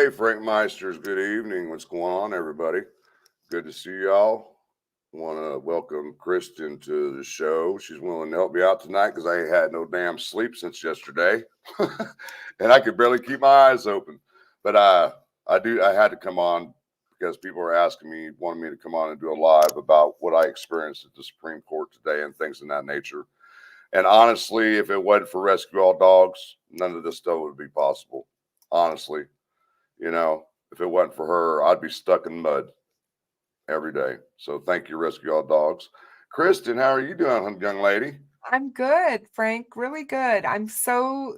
Hey, Frankmeisters, good evening. What's going on, everybody? Good to see y'all. Want to welcome Kristin to the show. She's willing to help me out tonight because I ain't had no damn sleep since yesterday, and I could barely keep my eyes open. But I had to come on because people were asking me, wanting me to come on and do a live about what I experienced at the Supreme Court today and things of that nature. And honestly, if it wasn't for Rescue All Dogs, none of this stuff would be possible. Honestly. You know, if it wasn't for her, I'd be stuck in mud every day. So thank you, Rescue All Dogs. Kristin, how are you doing, young lady? I'm good, Frank. Really good. I'm so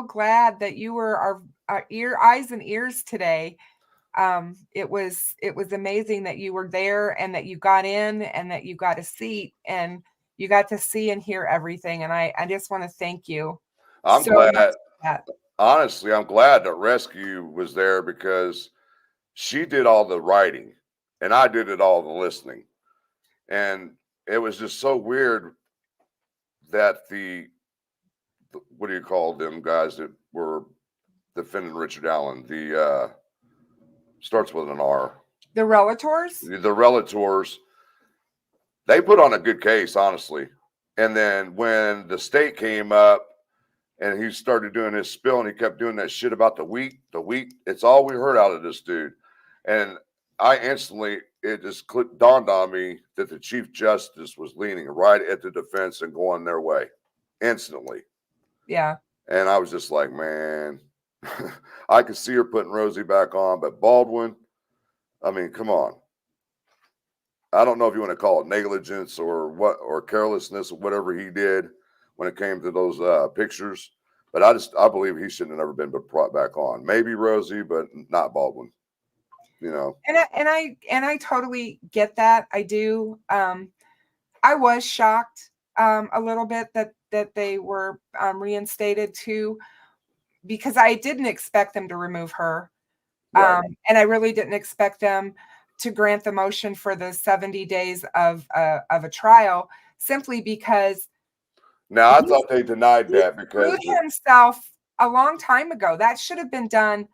glad that you were our eyes and ears today. It was amazing that you were there and that you got in and that you got a seat and you got to see and hear everything. And I just want to thank you I'm so much glad. for that. Honestly, I'm glad that Rescue was there because she did all the writing and I did it all the listening. And it was just so weird that what do you call them guys that were defending Richard Allen? The starts with an R. The relators? The relators, they put on a good case, honestly. And then when the state came up and he started doing his spill and he kept doing that shit about the wheat, it's all we heard out of this dude. And I instantly, it just dawned on me that the Chief Justice was leaning right at the defense and going their way instantly. Yeah. And I was just like, man, I could see her putting Rosie back on, but Baldwin, I mean, come on. I don't know if you want to call it negligence or what, or carelessness or whatever he did when it came to those pictures. But I believe he shouldn't have never been brought back on. Maybe Rosie, but not Baldwin. You know. And I totally get that. I do. I was shocked a little bit that they were reinstated too, because I didn't expect them to remove her. Right. And I really didn't expect them to grant the motion for the 70 days of a trial, simply because now I thought they denied that because he himself a long time ago. That should have been done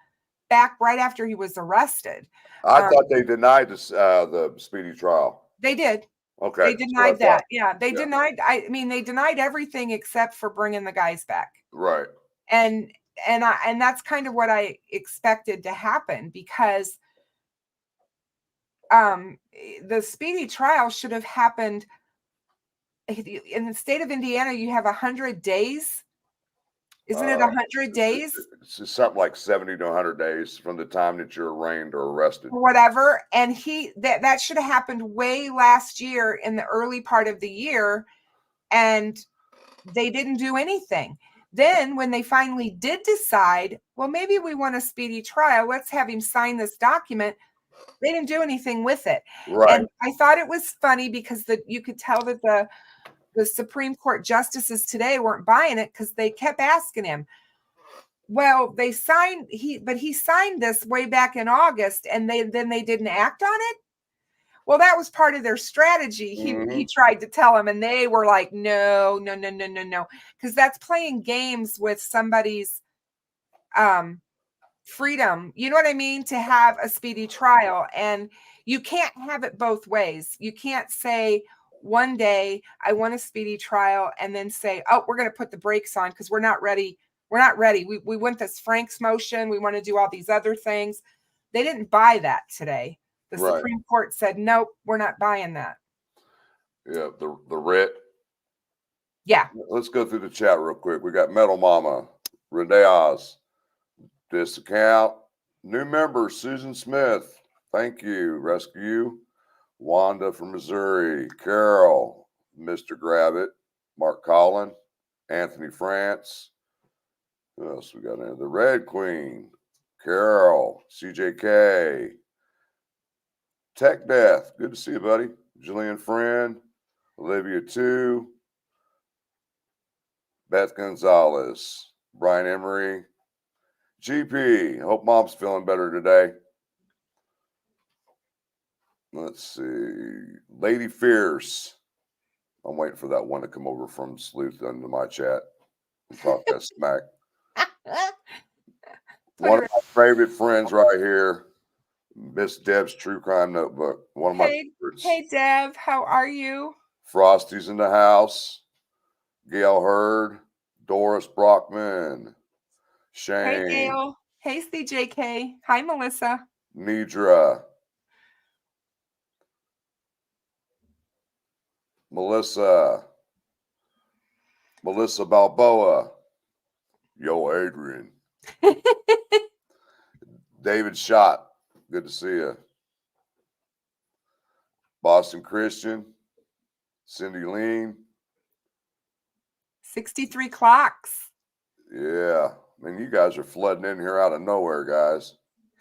back right after he was arrested. I thought they denied the speedy trial. They did. Okay. They denied that. Yeah, they denied. I mean, they denied everything except for bringing the guys back. Right. And that's kind of what I expected to happen, because the speedy trial should have happened in the state of Indiana. You have 100 days. Isn't it 100 days? It's something like 70 to 100 days from the time that you're arraigned or arrested. Whatever. And that should have happened way last year in the early part of the year. And they didn't do anything. Then when they finally did decide, well, maybe we want a speedy trial, let's have him sign this document, they didn't do anything with it. Right. And I thought it was funny because you could tell that the Supreme Court justices today weren't buying it, because they kept asking him, well, he signed this way back in August, and then they didn't act on it. Well, that was part of their strategy. He tried to tell them, and they were like, no, because that's playing games with somebody's freedom. You know what I mean? To have a speedy trial, and you can't have it both ways. You can't say one day I want a speedy trial and then say, oh, we're going to put the brakes on because we're not ready. We're not ready. We want this Frank's motion. We want to do all these other things. They didn't buy that today. The Supreme Court said, nope, we're not buying that. Yeah, the writ. Yeah. Let's go through the chat real quick. We got Metal Mama, Rendeaz, Discount, new member, Susan Smith. Thank you. Rescue, Wanda from Missouri, Carol, Mr. Gravitt, Mark Collin, Anthony France. Who else we got in there? The Red Queen, Carol, CJK, Tech Death. Good to see you, buddy. Jillian Friend, Olivia 2, Beth Gonzalez, Brian Emery, GP. Hope mom's feeling better today. Let's see. Lady Fierce. I'm waiting for that one to come over from Sleuth into my chat and talk that smack. One favorite friends right here. Miss Deb's True Crime Notebook. One of my Hey, favorites. hey, Dev, how are you? Frosty's in the house. Gail Hurd. Doris Brockman. Hey, Shane. Gail. Hey, CJK. Hi, Melissa. Nidra. Melissa. Melissa Balboa. Yo, Adrian. David Schott. Good to see you. Boston Christian. Cindy Lean. 63 clocks. Yeah. Man, you guys are flooding in here out of nowhere, guys.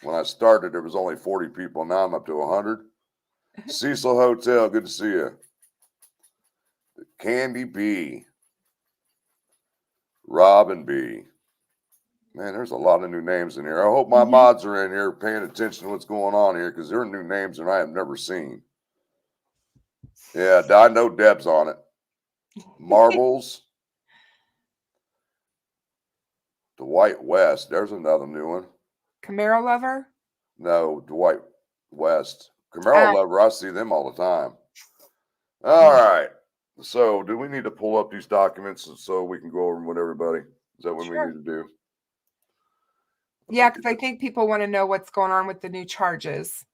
When I started, there was only 40 people. Now I'm up to 100. Cecil Hotel. Good to see you. Candy B. Robin B. Man, there's a lot of new names in here. I hope my mods are in here paying attention to what's going on here because there are new names that I have never seen. Yeah, I know Deb's on it. Marbles. Dwight West. There's another new one. Camaro lover. No, Dwight West. Camaro Ah, Lover. I see them all the time. All right. So, do we need to pull up these documents so we can go over them with everybody? Is that what we sure. need to do? Yeah, because I think people want to know what's going on with the new charges.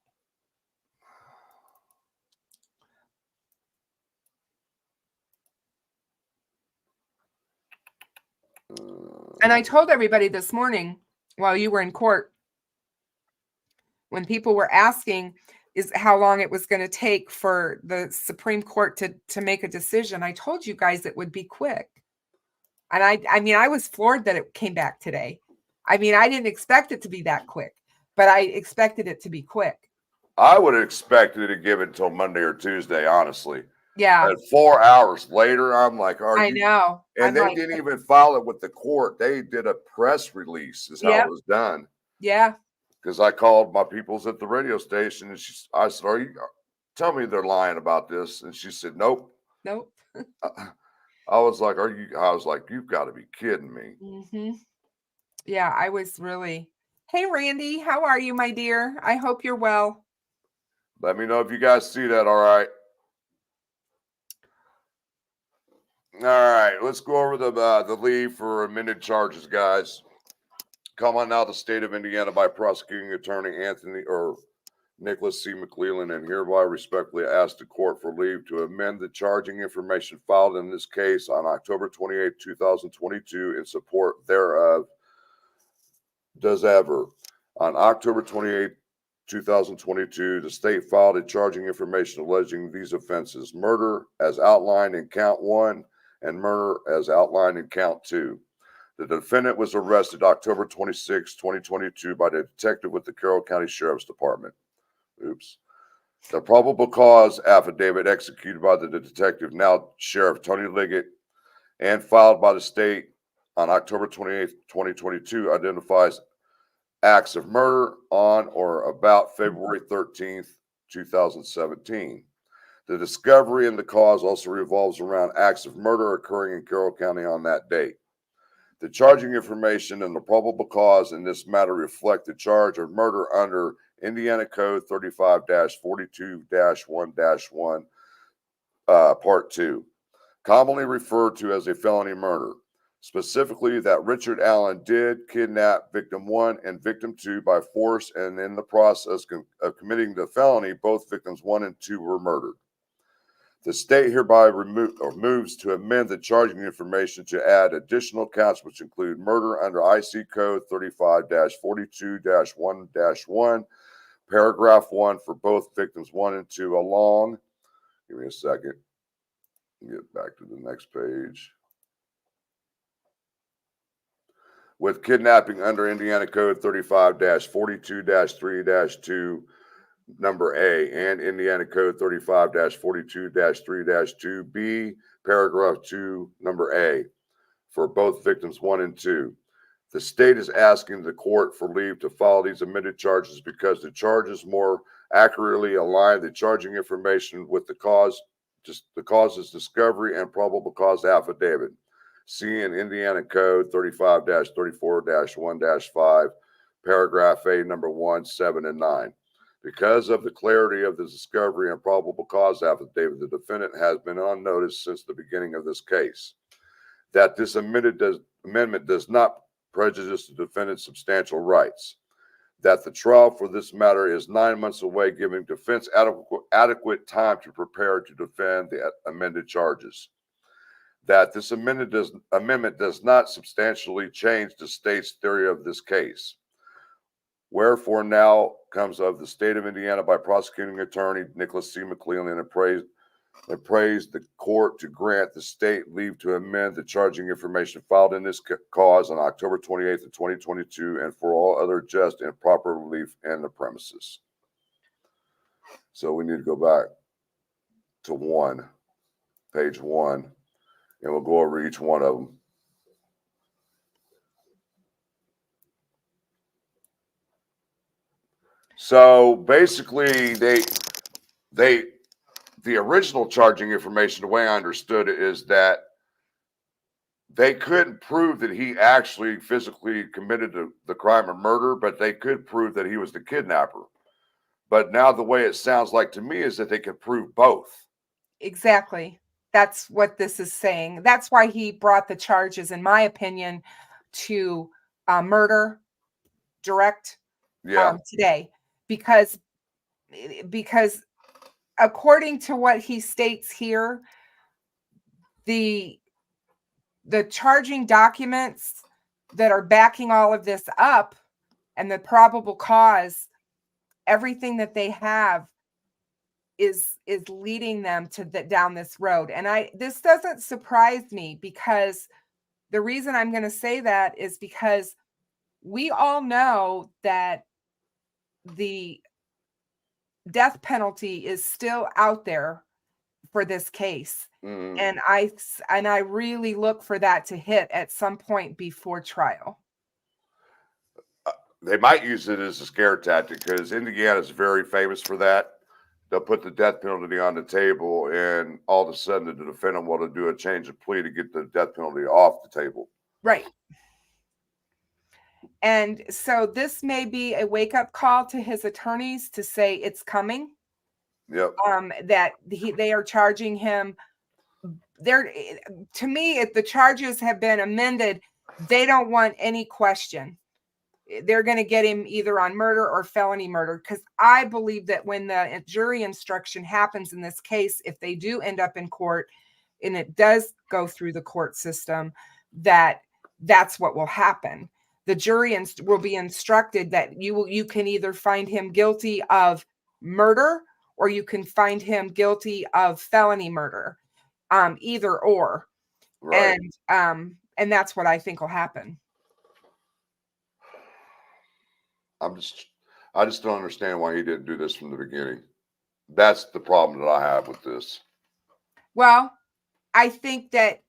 And I told everybody this morning while you were in court, when people were asking is how long it was going to take for the Supreme Court to make a decision, I told you guys it would be quick. And I mean, I was floored that it came back today. I mean, I didn't expect it to be that quick, but I expected it to be quick. I would have expected to give it until Monday or Tuesday, honestly. Yeah. And 4 hours later, I'm like, are I you? know. And I'm they like, didn't even file it with the court. They did a press release, is how Yep. it was done. Yeah. Because I called my peoples at the radio station, and I said, "Are you? Tell me they're lying about this." And she said, "Nope." Nope. I was like, "Are you?" I was like, "You've got to be kidding me." Mm-hmm. Yeah, I was really. Hey, Randy, how are you, my dear? I hope you're well. Let me know if you guys see that. All right. All right. Let's go over the leave for amended charges, guys. Come on now, the state of Indiana by prosecuting attorney Anthony or Nicholas C. McClellan, and hereby respectfully ask the court for leave to amend the charging information filed in this case on October 28, 2022, in support thereof. Does ever. On October 28, 2022, the state filed a charging information alleging these offenses: murder as outlined in count 1 and murder as outlined in count 2. The defendant was arrested October 26, 2022 by the detective with the Carroll County Sheriff's Department. Oops. The probable cause affidavit executed by the detective, now Sheriff Tony Liggett, and filed by the state on October 28, 2022, identifies acts of murder on or about February 13th, 2017. The discovery and the cause also revolves around acts of murder occurring in Carroll County on that date. The charging information and the probable cause in this matter reflect the charge of murder under Indiana Code 35-42-1-1, Part 2, commonly referred to as a felony murder. Specifically, that Richard Allen did kidnap victim 1 and victim 2 by force, and in the process of committing the felony, both victims 1 and 2 were murdered. The state hereby moves to amend the charging information to add additional counts, which include murder under IC Code 35-42-1-1, paragraph 1 for both victims 1 and 2 along. Give me a second. Get back to the next page. With kidnapping under Indiana Code 35-42-3-2, number A, and Indiana Code 35-42-3-2B, paragraph 2, number A, for both victims 1 and 2. The state is asking the court for leave to file these amended charges because the charges more accurately align the charging information with the cause's discovery and probable cause affidavit. See in Indiana Code 35-34-1-5, paragraph A, number 1, 7, and 9. Because of the clarity of the discovery and probable cause affidavit, the defendant has been on notice since the beginning of this case. That this amendment does not prejudice the defendant's substantial rights. That the trial for this matter is 9 months away, giving defense adequate time to prepare to defend the amended charges. That this amendment does not substantially change the state's theory of this case. Wherefore now comes of the state of Indiana by prosecuting attorney Nicholas C. McClellan and praised the court to grant the state leave to amend the charging information filed in this cause on October 28th of 2022 and for all other just and proper relief in the premises. So we need to go back to page 1, and we'll go over each one of them. So basically, the original charging information, the way I understood it, is that they couldn't prove that he actually physically committed the crime of murder, but they could prove that he was the kidnapper. But now the way it sounds like to me is that they could prove both. Exactly. That's what this is saying. That's why he brought the charges, in my opinion, to murder direct today, because according to what he states here, the charging documents that are backing all of this up and the probable cause, everything that they have is leading them to down this road. And this doesn't surprise me, because the reason I'm going to say that is because we all know that the death penalty is still out there for this case. And I really look for that to hit at some point before trial. They might use it as a scare tactic, because Indiana is very famous for that. They'll put the death penalty on the table, and all of a sudden the defendant will do a change of plea to get the death penalty off the table. Right. And so this may be a wake-up call to his attorneys to say it's coming. Yep. That they are charging him. To me, if the charges have been amended, they don't want any question. They're going to get him either on murder or felony murder, because I believe that when the jury instruction happens in this case, if they do end up in court and it does go through the court system, that's what will happen. The jury will be instructed that you can either find him guilty of murder or you can find him guilty of felony murder, either or. Right. And that's what I think will happen. I just don't understand why he didn't do this from the beginning. That's the problem that I have with this. Well, I think that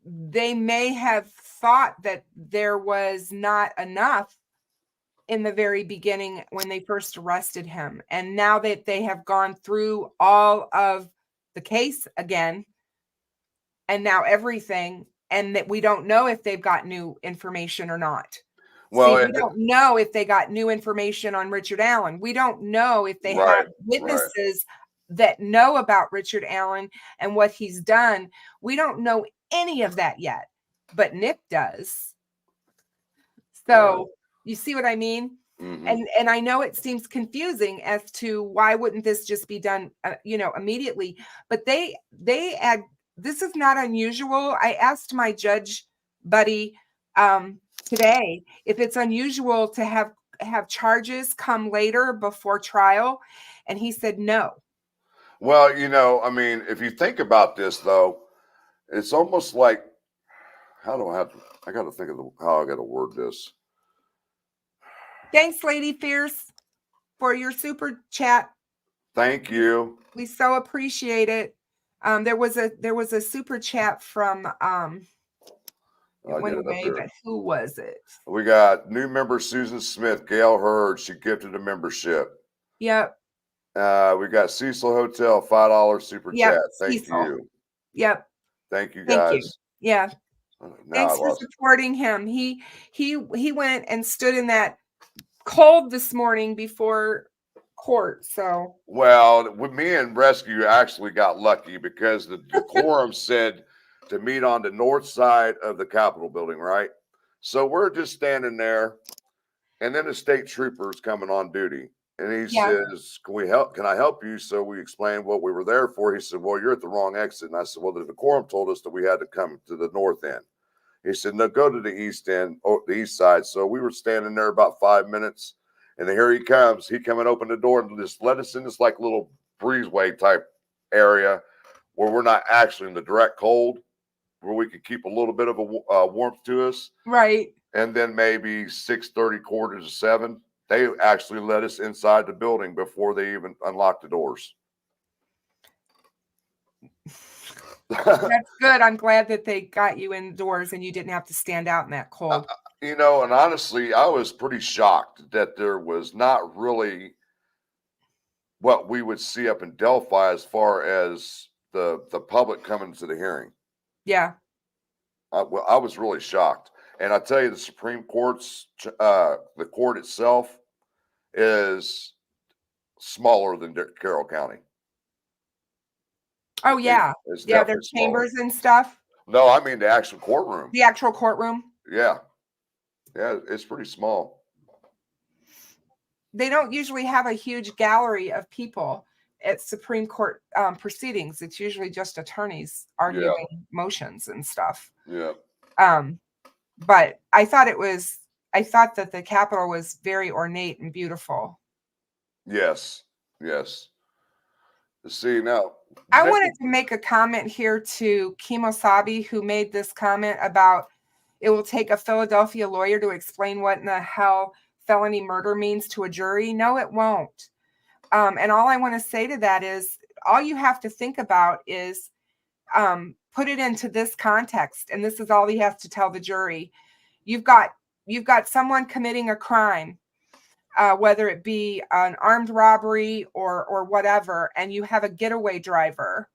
they may have thought that there was not enough in the very beginning when they first arrested him. And now that they have gone through all of the case again, and now everything, and that we don't know if they've got new information or not. Well, we don't know if they got new information on Richard Allen. We don't know if they have witnesses that know about Richard Allen and what he's done. We don't know any of that yet, but Nick does. So you see what I mean? Mm-hmm. And I know it seems confusing as to why wouldn't this just be done, immediately, but they add, this is not unusual. I asked my judge buddy, today, if it's unusual to have charges come later before trial, and he said no. Well, I mean, if you think about this, though, it's almost like, I got to think of how I got to word this. Thanks, Lady Fierce, for your super chat. Thank you. We so appreciate it. There was a super chat from it went away, but who was it? We got new member Susan Smith, Gail Hurd. She gifted a membership. Yep. We got Cecil Hotel, $5 super chat. Thank Cecil. you. Yep. Thank you, guys. Thank you. Yeah. Now I Thanks for lost. supporting him. He went and stood in that cold this morning before court. So Well, with me and Rescue actually got lucky because the quorum said to meet on the north side of the Capitol building, right? So we're just standing there, and then the state trooper's coming on duty. And he yeah, says, "Can we help? Can I help you?" So we explained what we were there for. He said, "Well, you're at the wrong exit." And I said, "Well, the decorum told us that we had to come to the north end." He said, "No, go to the east end, or the east side." So we were standing there about 5 minutes, and then here he comes. He come and open the door and just let us in this like little breezeway type area where we're not actually in the direct cold, where we could keep a little bit of a warmth to us. right. And then maybe 6:30, quarter to 7, they actually let us inside the building before they even unlocked the doors. That's good. I'm glad that they got you indoors and you didn't have to stand out in that cold. You know, and honestly, I was pretty shocked that there was not really what we would see up in Delphi as far as the public coming to the hearing. Yeah. Well, I was really shocked, and I tell you, the Supreme Court's the court itself is smaller than Carroll County. Oh yeah. It's Yeah, definitely there's smaller. chambers and stuff. No, I mean the actual courtroom. The actual courtroom. Yeah, yeah, it's pretty small. They don't usually have a huge gallery of people at Supreme Court proceedings. It's usually just attorneys arguing motions and stuff. Yeah, But I thought that the Capitol was very ornate and beautiful. yes, yes. See now, I wanted to make a comment here to Kimosabi, who made this comment about it will take a Philadelphia lawyer to explain what in the hell felony murder means to a jury. No, it won't. And all I want to say to that is all you have to think about is put it into this context. And this is all he has to tell the jury. You've got someone committing a crime. Whether it be an armed robbery or whatever, and you have a getaway driver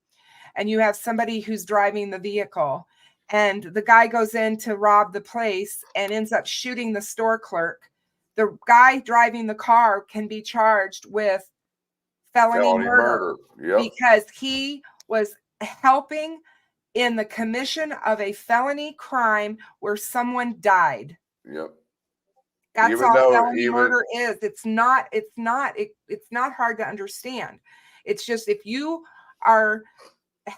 and you have somebody who's driving the vehicle and the guy goes in to rob the place and ends up shooting the store clerk, the guy driving the car can be charged with felony murder. Yep. Because he was helping in the commission of a felony crime where someone died. Yep. That's Even all though felony murder is. It's not hard to understand. It's just if you are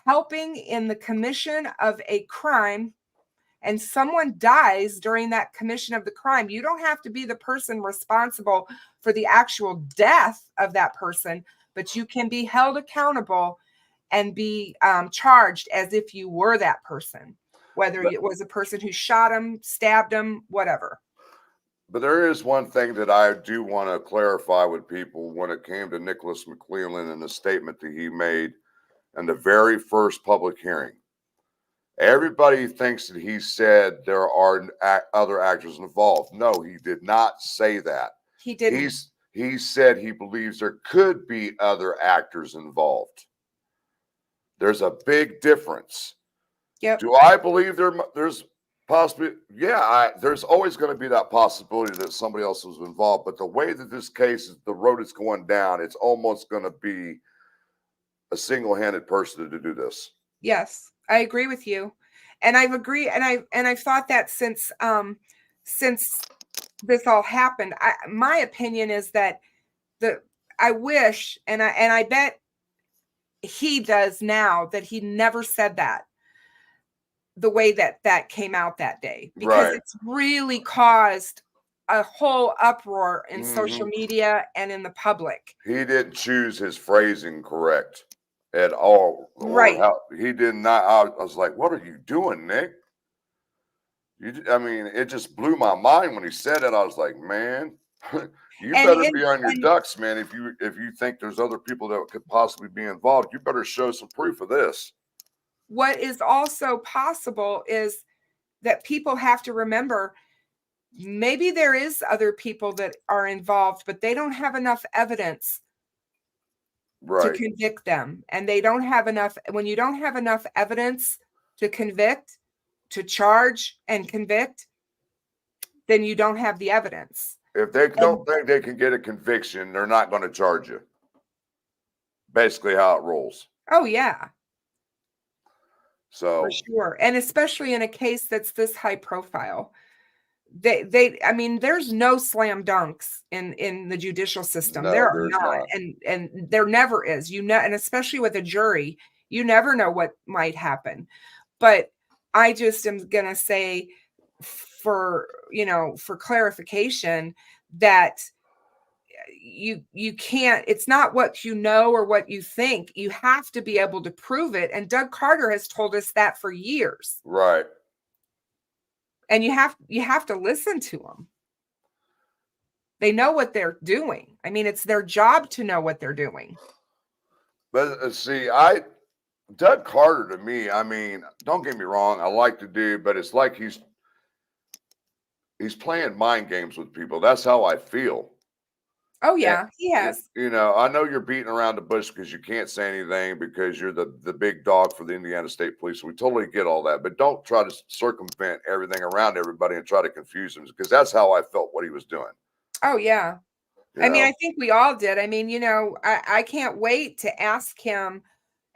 helping in the commission of a crime and someone dies during that commission of the crime, you don't have to be the person responsible for the actual death of that person, but you can be held accountable and be charged as if you were that person, whether it was a person who shot him, stabbed him, whatever. But there is one thing that I do want to clarify with people when it came to Nicholas McClellan and the statement that he made in the very first public hearing. Everybody thinks that he said there are other actors involved. No, he did not say that. He didn't. He said he believes there could be other actors involved. There's a big difference. Yep. Do I believe there's possibly, there's always going to be that possibility that somebody else was involved. But the way that this case, the road is going down, it's almost going to be a single-handed person to do this. Yes, I agree with you, and I've agreed, and I've thought that since this all happened. My opinion is that I wish, and I bet he does now, that he never said that the way that came out that day, because it's really caused a whole uproar in social media and in the public. He didn't choose his phrasing correct at all. Right. He did not. I was like, what are you doing, Nick? It just blew my mind when he said it. I was like, man, you better be on your ducks, man. If you think there's other people that could possibly be involved, you better show some proof of this. What is also possible is that people have to remember maybe there is other people that are involved, but they don't have enough evidence to convict them. And they don't have enough. When you don't have enough evidence to convict, charge and convict, then you don't have the evidence. If they don't think they can get a conviction, they're not going to charge you. Basically how it rolls. Oh, yeah. So For sure. And especially in a case that's this high profile. I mean, there's no slam dunks in the judicial system. no, There are there's not. not. And there never is. And especially with a jury, you never know what might happen. But I just am gonna say for clarification that you can't, it's not what you know or what you think. You have to be able to prove it. And Doug Carter has told us that for years. Right. And you have to listen to them. They know what they're doing. I mean, it's their job to know what they're doing. But see, Doug Carter to me, I mean, don't get me wrong, I like the dude, but it's like he's playing mind games with people. That's how I feel. Oh yeah, he has. You know, I know you're beating around the bush because you can't say anything because you're the big dog for the Indiana State Police. We totally get all that, but don't try to circumvent everything around everybody and try to confuse them, because that's how I felt what he was doing. Oh yeah. I mean, I think we all did. I mean, I can't wait to ask him,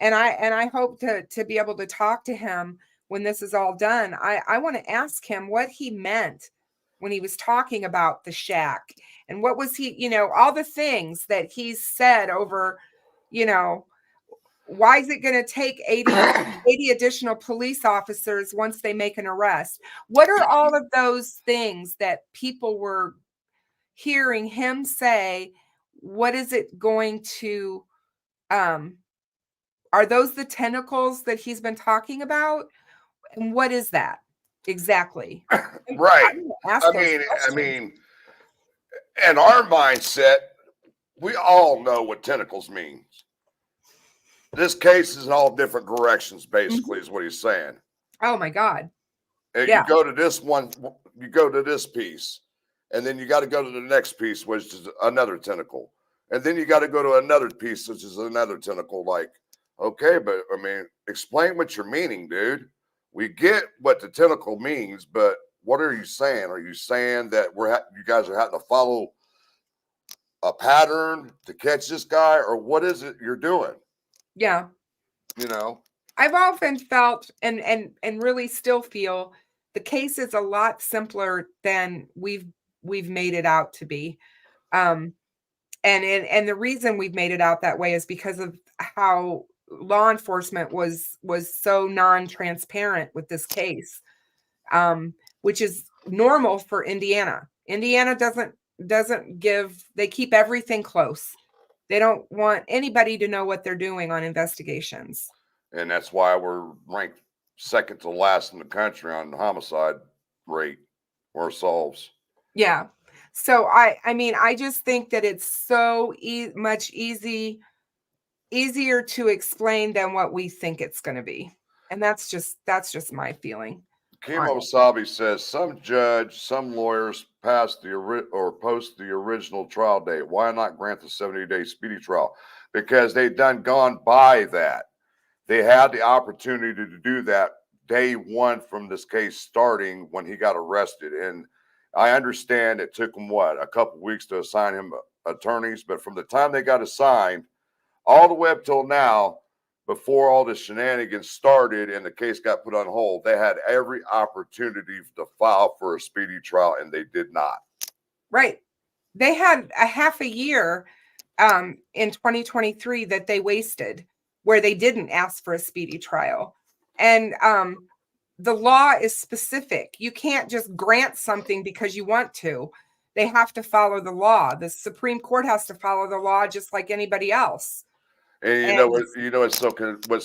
and I hope to be able to talk to him when this is all done. I want to ask him what he meant when he was talking about the shack, and what was he, all the things that he's said over, why is it going to take 80 additional police officers once they make an arrest? What are all of those things that people were hearing him say? What is it going to, are those the tentacles that he's been talking about? And what is that exactly? Right. I mean, in our mindset, we all know what tentacles means. This case is in all different directions, basically, is what he's saying. Oh my God. And you go to this one, you go to this piece, and then you got to go to the next piece, which is another tentacle. And then you got to go to another piece, which is another tentacle. Like, okay, but I mean, explain what you're meaning, dude. We get what the tentacle means, but what are you saying? Are you saying that you guys are having to follow a pattern to catch this guy, or what is it you're doing? Yeah. I've often felt and really still feel the case is a lot simpler than we've made it out to be. And the reason we've made it out that way is because of how law enforcement was so non-transparent with this case, which is normal for Indiana. Indiana doesn't give, they keep everything close. They don't want anybody to know what they're doing on investigations. And that's why we're ranked second to last in the country on the homicide rate or solves. Yeah. So I mean, I just think that it's so much easier to explain than what we think it's going to be. And that's just my feeling. Kimo Wasabi says some judge, some lawyers post the original trial date. Why not grant the 70-day speedy trial? Because they've gone by that. They had the opportunity to do that day one from this case starting when he got arrested. And I understand it took them, a couple of weeks to assign him attorneys. But from the time they got assigned all the way up till now, before all the shenanigans started and the case got put on hold, they had every opportunity to file for a speedy trial, and they did not. Right. They had a half a year in 2023 that they wasted where they didn't ask for a speedy trial. And the law is specific. You can't just grant something because you want to. They have to follow the law. The Supreme Court has to follow the law just like anybody else. And what's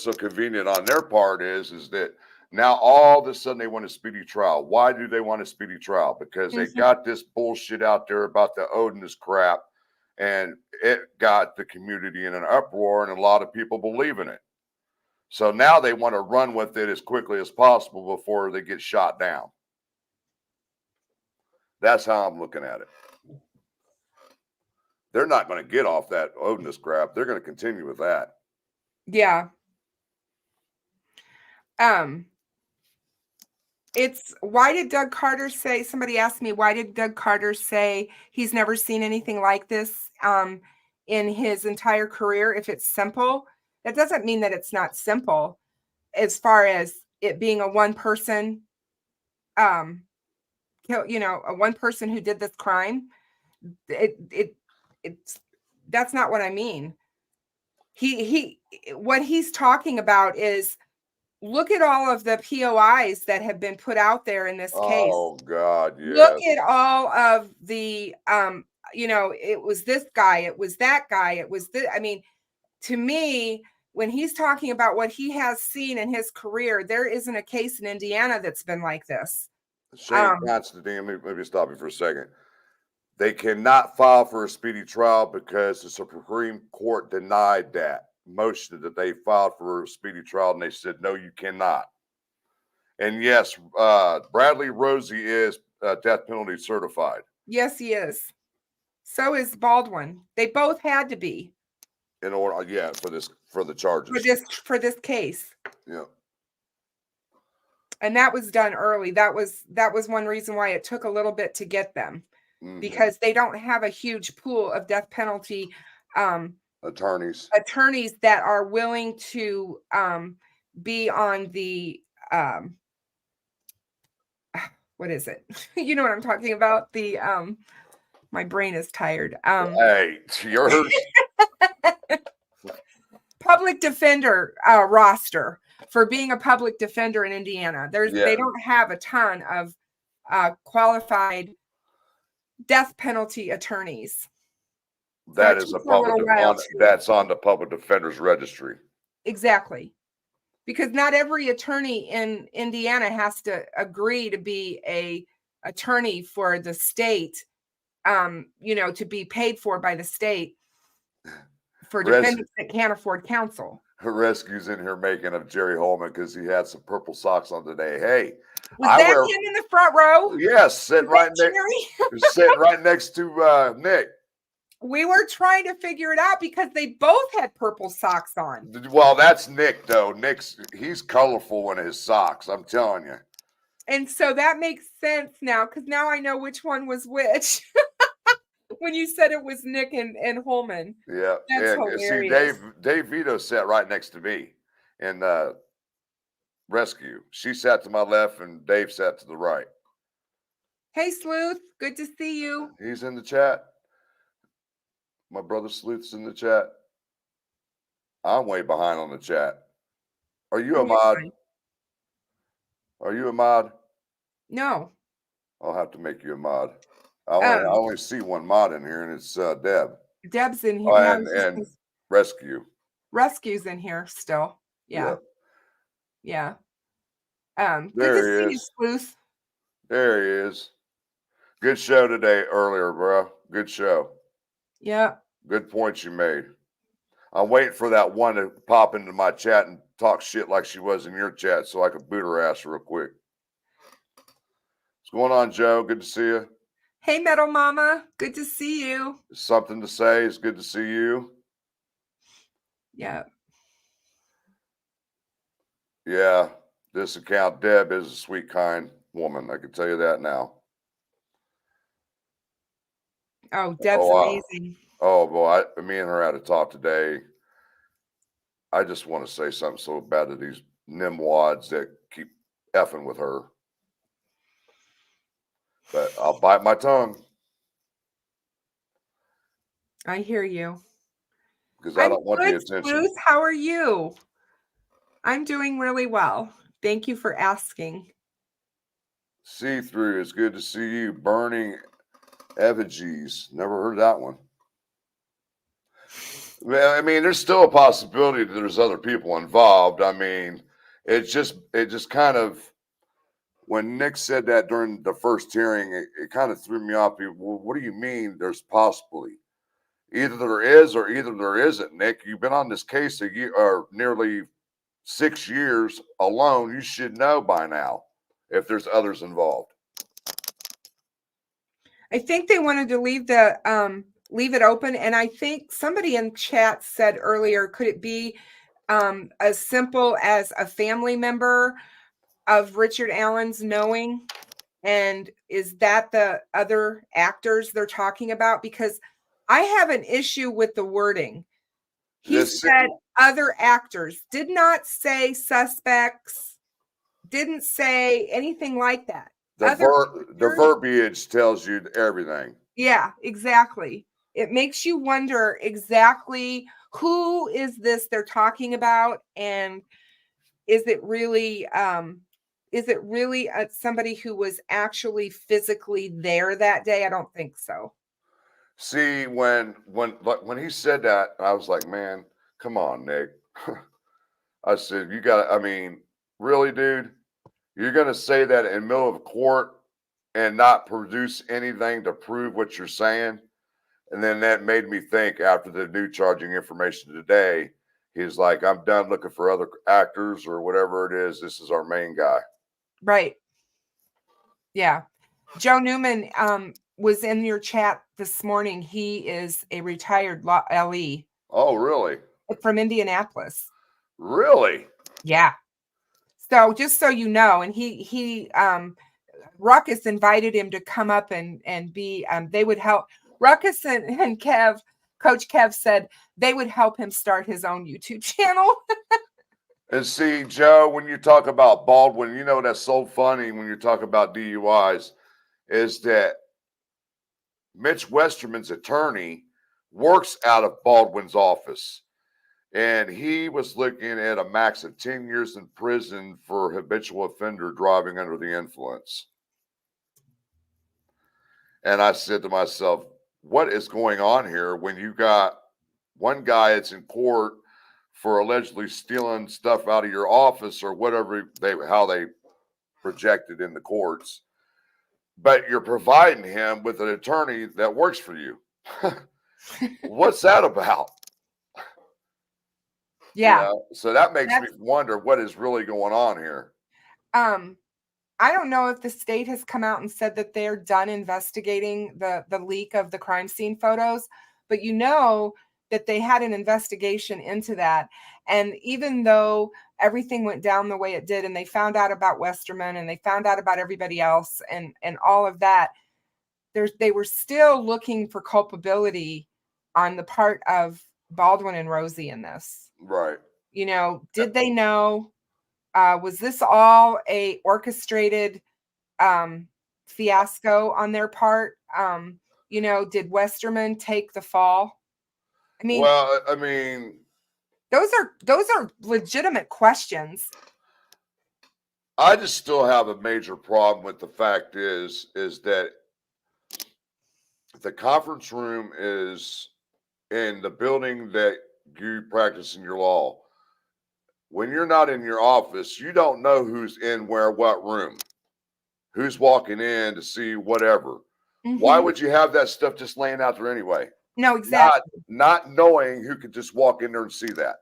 so convenient on their part is that now all of a sudden they want a speedy trial. Why do they want a speedy trial? Because they got this bullshit out there about the Odin's crap, and it got the community in an uproar, and a lot of people believe in it. So now they want to run with it as quickly as possible before they get shot down. That's how I'm looking at it. They're not going to get off that Odin's crap. They're going to continue with that. Yeah. It's why did Doug Carter say, somebody asked me, why did Doug Carter say he's never seen anything like this in his entire career? If it's simple, that doesn't mean that it's not simple as far as it being a one person, a one person who did this crime. It's that's not what I mean. What he's talking about is, look at all of the POIs that have been put out there in this case. Oh God, Look yes. at all of the it was this guy, it was that guy, it was this. I mean, to me, when he's talking about what he has seen in his career, there isn't a case in Indiana that's been like this. Shane Constantine, let me stop you for a second. They cannot file for a speedy trial because the Supreme Court denied that motion that they filed for a speedy trial, and they said, no, you cannot. And yes, Bradley Rosie is death penalty certified. Yes, he is. So is Baldwin. They both had to be. In order, yeah, for the charges. For this case. Yeah. And that was done early. That was one reason why it took a little bit to get them. Mm-hmm. Because they don't have a huge pool of death penalty attorneys that are willing to be on the what is it? You know what I'm talking about? The my brain is tired. Hey, yours. Public defender roster for being a public defender in Indiana. They don't have a ton of qualified death penalty attorneys. That is that's on the public defender's registry. Exactly. Because not every attorney in Indiana has to agree to be a attorney for the state, to be paid for by the state for defendants that can't afford counsel. Rescue's in here making of Jerry Holman because he had some purple socks on today. Hey, was that him in the front row? Yes, sitting right next to Nick. We were trying to figure it out because they both had purple socks on. Well, that's Nick, though. He's colorful in his socks, I'm telling you. And so that makes sense now, because now I know which one was which. When you said it was Nick and Holman. Yeah. That's hilarious. See, Dave Vito sat right next to me in Rescue. She sat to my left and Dave sat to the right. Hey, Sleuth. Good to see you. He's in the chat. My brother Sleuth's in the chat. I'm way behind on the chat. Are you a mod? Are you a mod? No. I'll have to make you a mod. I only see one mod in here, and it's Deb. Deb's in here. And Rescue. Rescue's in here still. Yeah. Yeah. There good to see you, Sleuth. There he is. Good show today earlier, bro. Good show. Yeah. Good points you made. I'm waiting for that one to pop into my chat and talk shit like she was in your chat so I could boot her ass real quick. What's going on, Joe? Good to see you. Hey, Metal Mama. Good to see you. Something to say. It's good to see you. Yeah. Yeah. This account, Deb, is a sweet, kind woman. I can tell you that now. Oh, Deb's amazing. Boy, me and her had a talk today. I just want to say something so bad to these nimwads that keep effing with her. But I'll bite my tongue. I hear you. Because I don't want the attention. Bruce, how are you? I'm doing really well. Thank you for asking. See-through, it's good to see you. Burning effigies. Never heard that one. Well, I mean, there's still a possibility that there's other people involved. I mean, it just kind of, when Nick said that during the first hearing, it kind of threw me off. Well, what do you mean there's possibly? Either there is or either there isn't, Nick. You've been on this case a year, or nearly 6 years alone. You should know by now if there's others involved. I think they wanted to leave it open. And I think somebody in chat said earlier, could it be as simple as a family member of Richard Allen's knowing? And is that the other actors they're talking about? Because I have an issue with the wording. He said other actors, did not say suspects, didn't say anything like that. The verbiage tells you everything. Yeah, exactly. It makes you wonder exactly who is this they're talking about, and is it really somebody who was actually physically there that day? I don't think so. See, when he said that, I was like, man, come on, Nick. I said, you got. I mean, really, dude, you're gonna say that in the middle of court and not produce anything to prove what you're saying? And then that made me think. After the new charging information today, he's like, I'm done looking for other actors or whatever it is. This is our main guy. Right. Yeah. Joe Newman was in your chat this morning. He is a retired LE. Oh, really? From Indianapolis. Really? Yeah. So just so you know, and he Ruckus invited him to come up and be they would help Ruckus and Kev. Coach Kev said they would help him start his own YouTube channel. And see, Joe, when you talk about Baldwin, you know that's so funny when you talk about DUIs, is that Mitch Westerman's attorney works out of Baldwin's office. And he was looking at a max of 10 years in prison for habitual offender driving under the influence. And I said to myself, what is going on here when you got one guy that's in court for allegedly stealing stuff out of your office or whatever how they projected in the courts, but you're providing him with an attorney that works for you? What's that about? Yeah. You know? So that makes me wonder what is really going on here. I don't know if the state has come out and said that they're done investigating the leak of the crime scene photos, but you know that they had an investigation into that. And even though everything went down the way it did, and they found out about Westerman and they found out about everybody else and all of that, they were still looking for culpability on the part of Baldwin and Rosie in this. Right. You know, did they know? Was this all a orchestrated fiasco on their part? You know, did Westerman take the fall? I mean, well, I mean, those are legitimate questions. I just still have a major problem with the fact is that the conference room is in the building that you practice in your law. When you're not in your office, you don't know who's in what room, who's walking in to see whatever. Mm-hmm. Why would you have that stuff just laying out there anyway? No, exactly. Not knowing who could just walk in there and see that.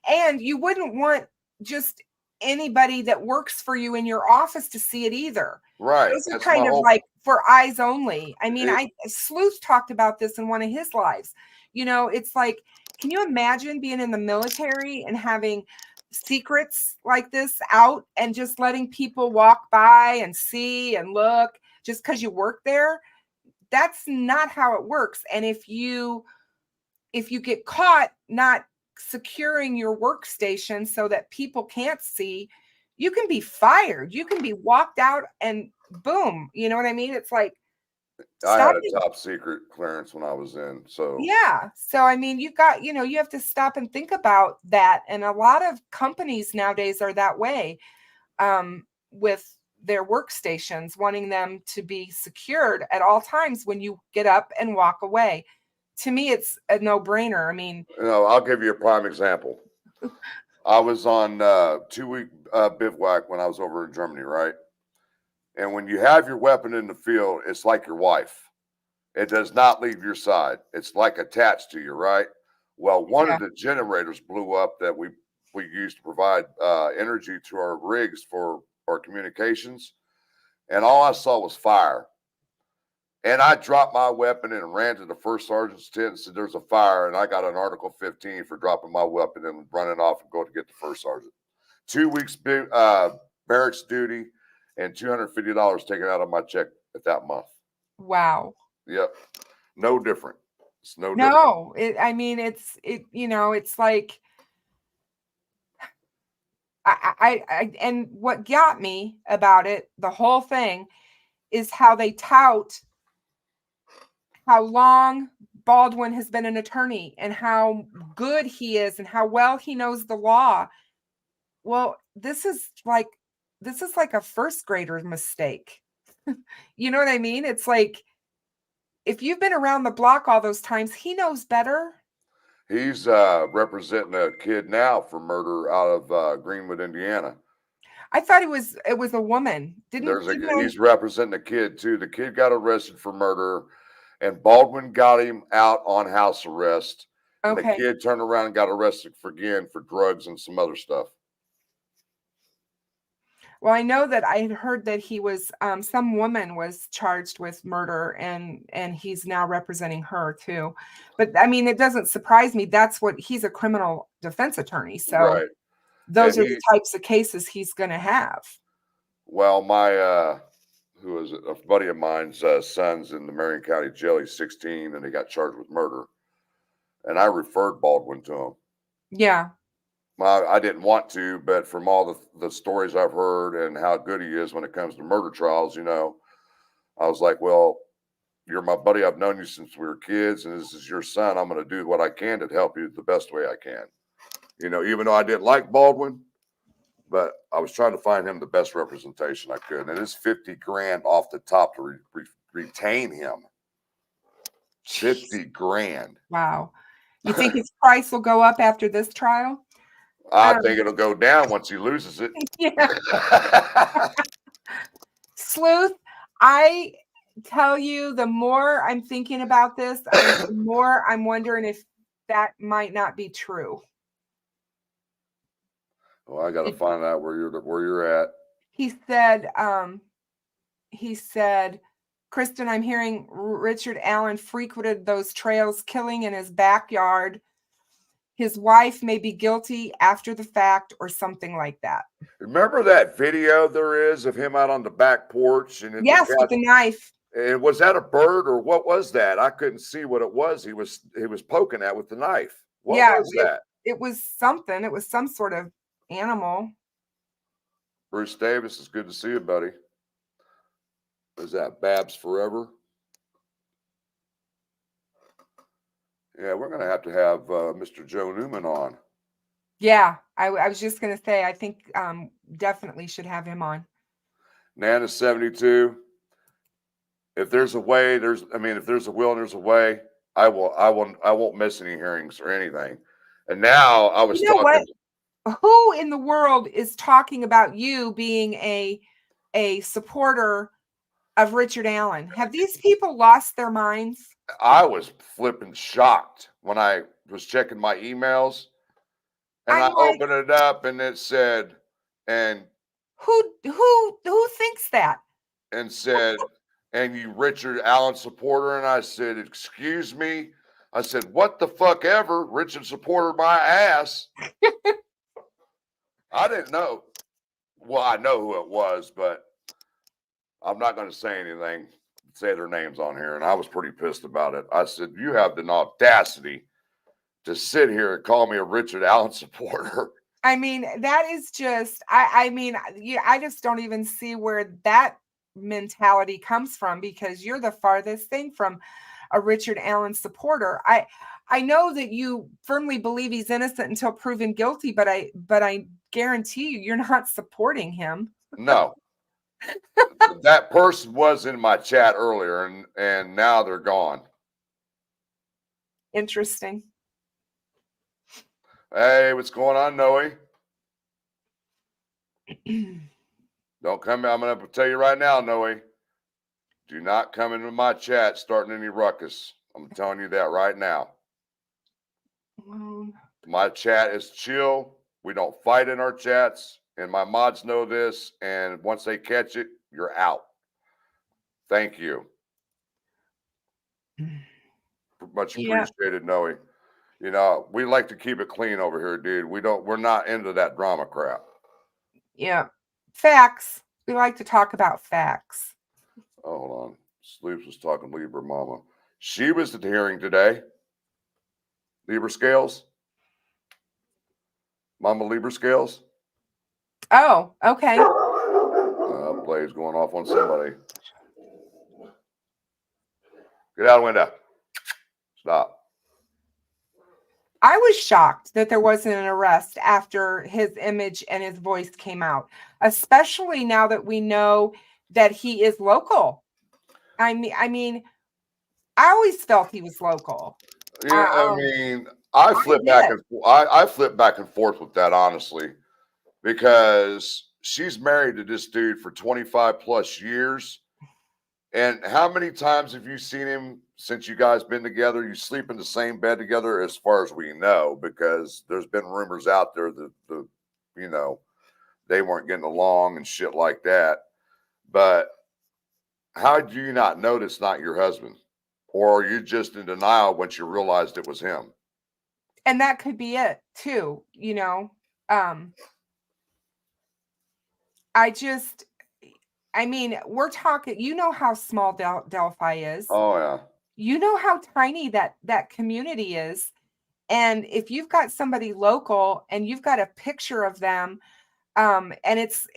And you wouldn't want just anybody that works for you in your office to see it either. Right. Those are kind of like for eyes only. I mean, Sleuth talked about this in one of his lives. You know, it's like, can you imagine being in the military and having secrets like this out and just letting people walk by and see and look just because you work there? That's not how it works. And if you get caught not securing your workstation so that people can't see, you can be fired. You can be walked out and boom. You know what I mean? It's like, I had a top secret clearance when I was in. So yeah. So I mean, you have to stop and think about that. And a lot of companies nowadays are that way with their workstations, wanting them to be secured at all times when you get up and walk away. To me, it's a no-brainer. I mean, I'll give you a prime example. I was on 2-week bivouac when I was over in Germany, right? And when you have your weapon in the field, it's like your wife. It does not leave your side. It's like attached to you, right? Well, one of the generators blew up that we used to provide energy to our rigs for our communications. And all I saw was fire. And I dropped my weapon and ran to the first sergeant's tent and said, there's a fire. And I got an Article 15 for dropping my weapon and running off and going to get the first sergeant. 2 weeks barracks duty, and $250 taken out of my check at that month. Wow. Yep. No different. It's no different. No, I mean, it's like, and what got me about it, the whole thing, is how they tout how long Baldwin has been an attorney and how good he is and how well he knows the law. Well, this is like a first grader mistake. You know what I mean? It's like, if you've been around the block all those times, he knows better. He's representing a kid now for murder out of Greenwood, Indiana. I thought it was a woman. He's representing a kid too. The kid got arrested for murder, and Baldwin got him out on house arrest. And Okay. the kid turned around and got arrested again for drugs and some other stuff. Well, I know that I had heard that he was some woman was charged with murder, and he's now representing her too. But I mean, it doesn't surprise me. That's what he's a criminal defense attorney, so right. Those are the types of cases he's going to have. Well, my who is a buddy of mine's son's in the Marion County Jail. He's 16, and he got charged with murder. And I referred Baldwin to him. Yeah. I didn't want to, but from all the stories I've heard and how good he is when it comes to murder trials, I was like, well, you're my buddy. I've known you since we were kids, and this is your son. I'm going to do what I can to help you the best way I can. Even though I didn't like Baldwin, but I was trying to find him the best representation I could. And it's $50,000 off the top to retain him. $50,000. Wow. You think his price will go up after this trial? I think it'll go down once he loses it. Yeah. Sleuth, I tell you, the more I'm thinking about this, the more I'm wondering if that might not be true. Well, I got to find out where you're at. He said, Kristin, I'm hearing Richard Allen frequented those trails, killing in his backyard. His wife may be guilty after the fact or something like that. Remember that video there is of him out on the back porch? And yes, with the knife. And was that a bird or what was that? I couldn't see what it was. He was poking at with the knife. What was that? It was something. It was some sort of animal. Bruce Davis, it's good to see you, buddy. Is that Babs Forever? Yeah, we're going to have Mr. Joe Newman on. Yeah, I was just going to say, I think definitely should have him on. Nana's 72. If there's a way, if there's a will and there's a way, I won't miss any hearings or anything. And now I was talking. What? Who in the world is talking about you being a supporter of Richard Allen? Have these people lost their minds? I was flipping shocked when I was checking my emails, and I opened it up, and it said, "And who thinks that?" And said, "And you Richard Allen supporter?" And I said, "Excuse me." I said, "What the fuck ever? Richard supporter my ass." I didn't know. Well, I know who it was, but I'm not going to say anything. Say their names on here, and I was pretty pissed about it. I said, "You have the audacity to sit here and call me a Richard Allen supporter." I mean, that is just, I just don't even see where that mentality comes from, because you're the farthest thing from a Richard Allen supporter. I know that you firmly believe he's innocent until proven guilty, but I guarantee you're not supporting him. No. That person was in my chat earlier, and now they're gone. Interesting. Hey, what's going on, Noe? Don't come. I'm going to tell you right now, Noe. Do not come into my chat starting any ruckus. I'm telling you that right now. My chat is chill. We don't fight in our chats, and my mods know this. And once they catch it, you're out. Thank you. Much appreciated, Noe. We like to keep it clean over here, dude. We're not into that drama crap. Yeah. Facts. We like to talk about facts. Oh, hold on. Sleeps was talking Libra Mama. She was at the hearing today. Libra scales. Mama Libra scales. Oh, okay. Blade's going off on somebody. Get out of the window. Stop. I was shocked that there wasn't an arrest after his image and his voice came out, especially now that we know that he is local. I mean, I always felt he was local. Yeah, I mean, I flip back and forth with that, honestly, because she's married to this dude for 25 plus years. And how many times have you seen him since you guys been together? You sleep in the same bed together, as far as we know, because there's been rumors out there that they weren't getting along and shit like that. But how do you not notice not your husband? Or are you just in denial once you realized it was him? And that could be it too, I mean, we're talking, how small Delphi is. Oh yeah. You know how tiny that community is. And if you've got somebody local and you've got a picture of them, and it's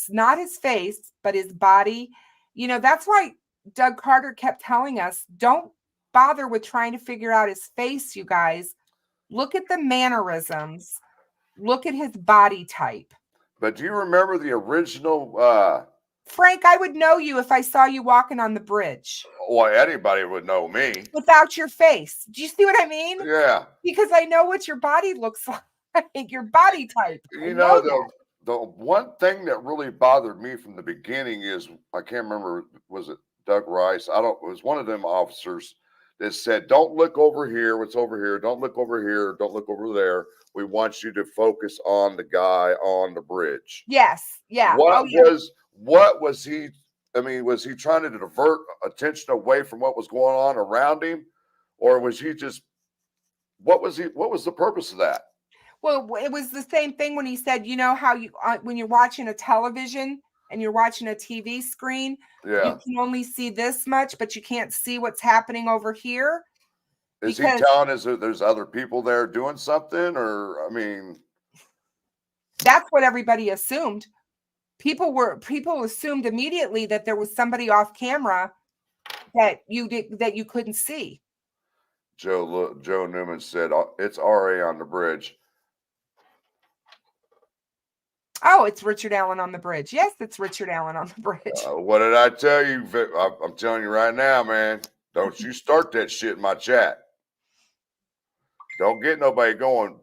not his face, but his body, that's why Doug Carter kept telling us, don't bother with trying to figure out his face, you guys. Look at the mannerisms. Look at his body type. But do you remember the original? Frank, I would know you if I saw you walking on the bridge. Well, anybody would know me. Without your face. Do you see what I mean? Yeah. Because I know what your body looks like, your body type. The one thing that really bothered me from the beginning is, I can't remember, was it Doug Rice? It was one of them officers that said, don't look over here, what's over here, don't look over here, don't look over there. We want you to focus on the guy on the bridge. Yes. Yeah. What was he? I mean, was he trying to divert attention away from what was going on around him? Or was he just, what was the purpose of that? Well, it was the same thing when he said, how when you're watching a television and you're watching a TV screen, you can only see this much, but you can't see what's happening over here. Is he telling us that there's other people there doing something? Or, I mean, that's what everybody assumed. People assumed immediately that there was somebody off camera that you couldn't see. Joe Newman said, it's RA on the bridge. Oh, it's Richard Allen on the bridge. Yes, it's Richard Allen on the bridge. What did I tell you? I'm telling you right now, man. Don't you start that shit in my chat. Don't get nobody going,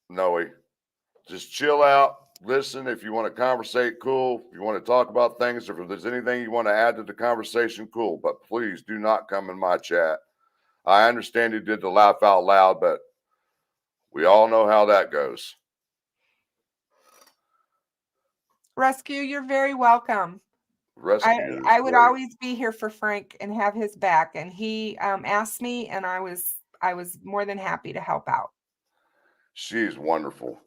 Noe. Just chill out. Listen, if you want to conversate, cool. If you want to talk about things, if there's anything you want to add to the conversation, cool. But please do not come in my chat. I understand you did the laugh out loud, but we all know how that goes. Rescue, you're very welcome. I would always be here for Frank and have his back. And he asked me, and I was more than happy to help out. She's wonderful.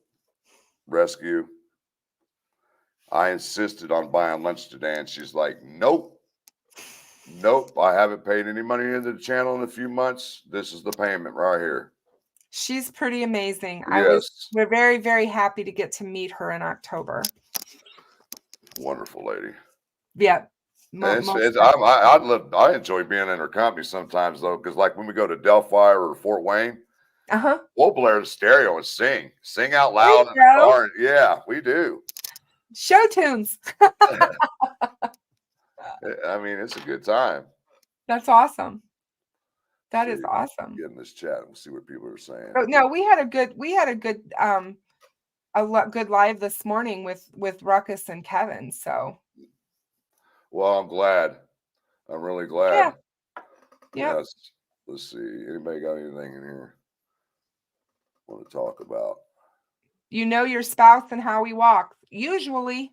Rescue. I insisted on buying lunch today, and she's like, nope. I haven't paid any money into the channel in a few months. This is the payment right here. She's pretty amazing. Yes. We're very, very happy to get to meet her in October. Wonderful lady. Yeah. I enjoy being in her company sometimes, though, because like when we go to Delphi or Fort Wayne, we'll blare the stereo and sing out loud in the car. Yeah, we do. Show tunes. I mean, it's a good time. That's awesome. That is awesome. Get in this chat and see what people are saying. But no, we had a good live this morning with Ruckus and Kevin. So, well, I'm glad. I'm really glad. Yeah. Yes. Let's see. Anybody got anything in here I want to talk about? You know your spouse and how he walks. Usually,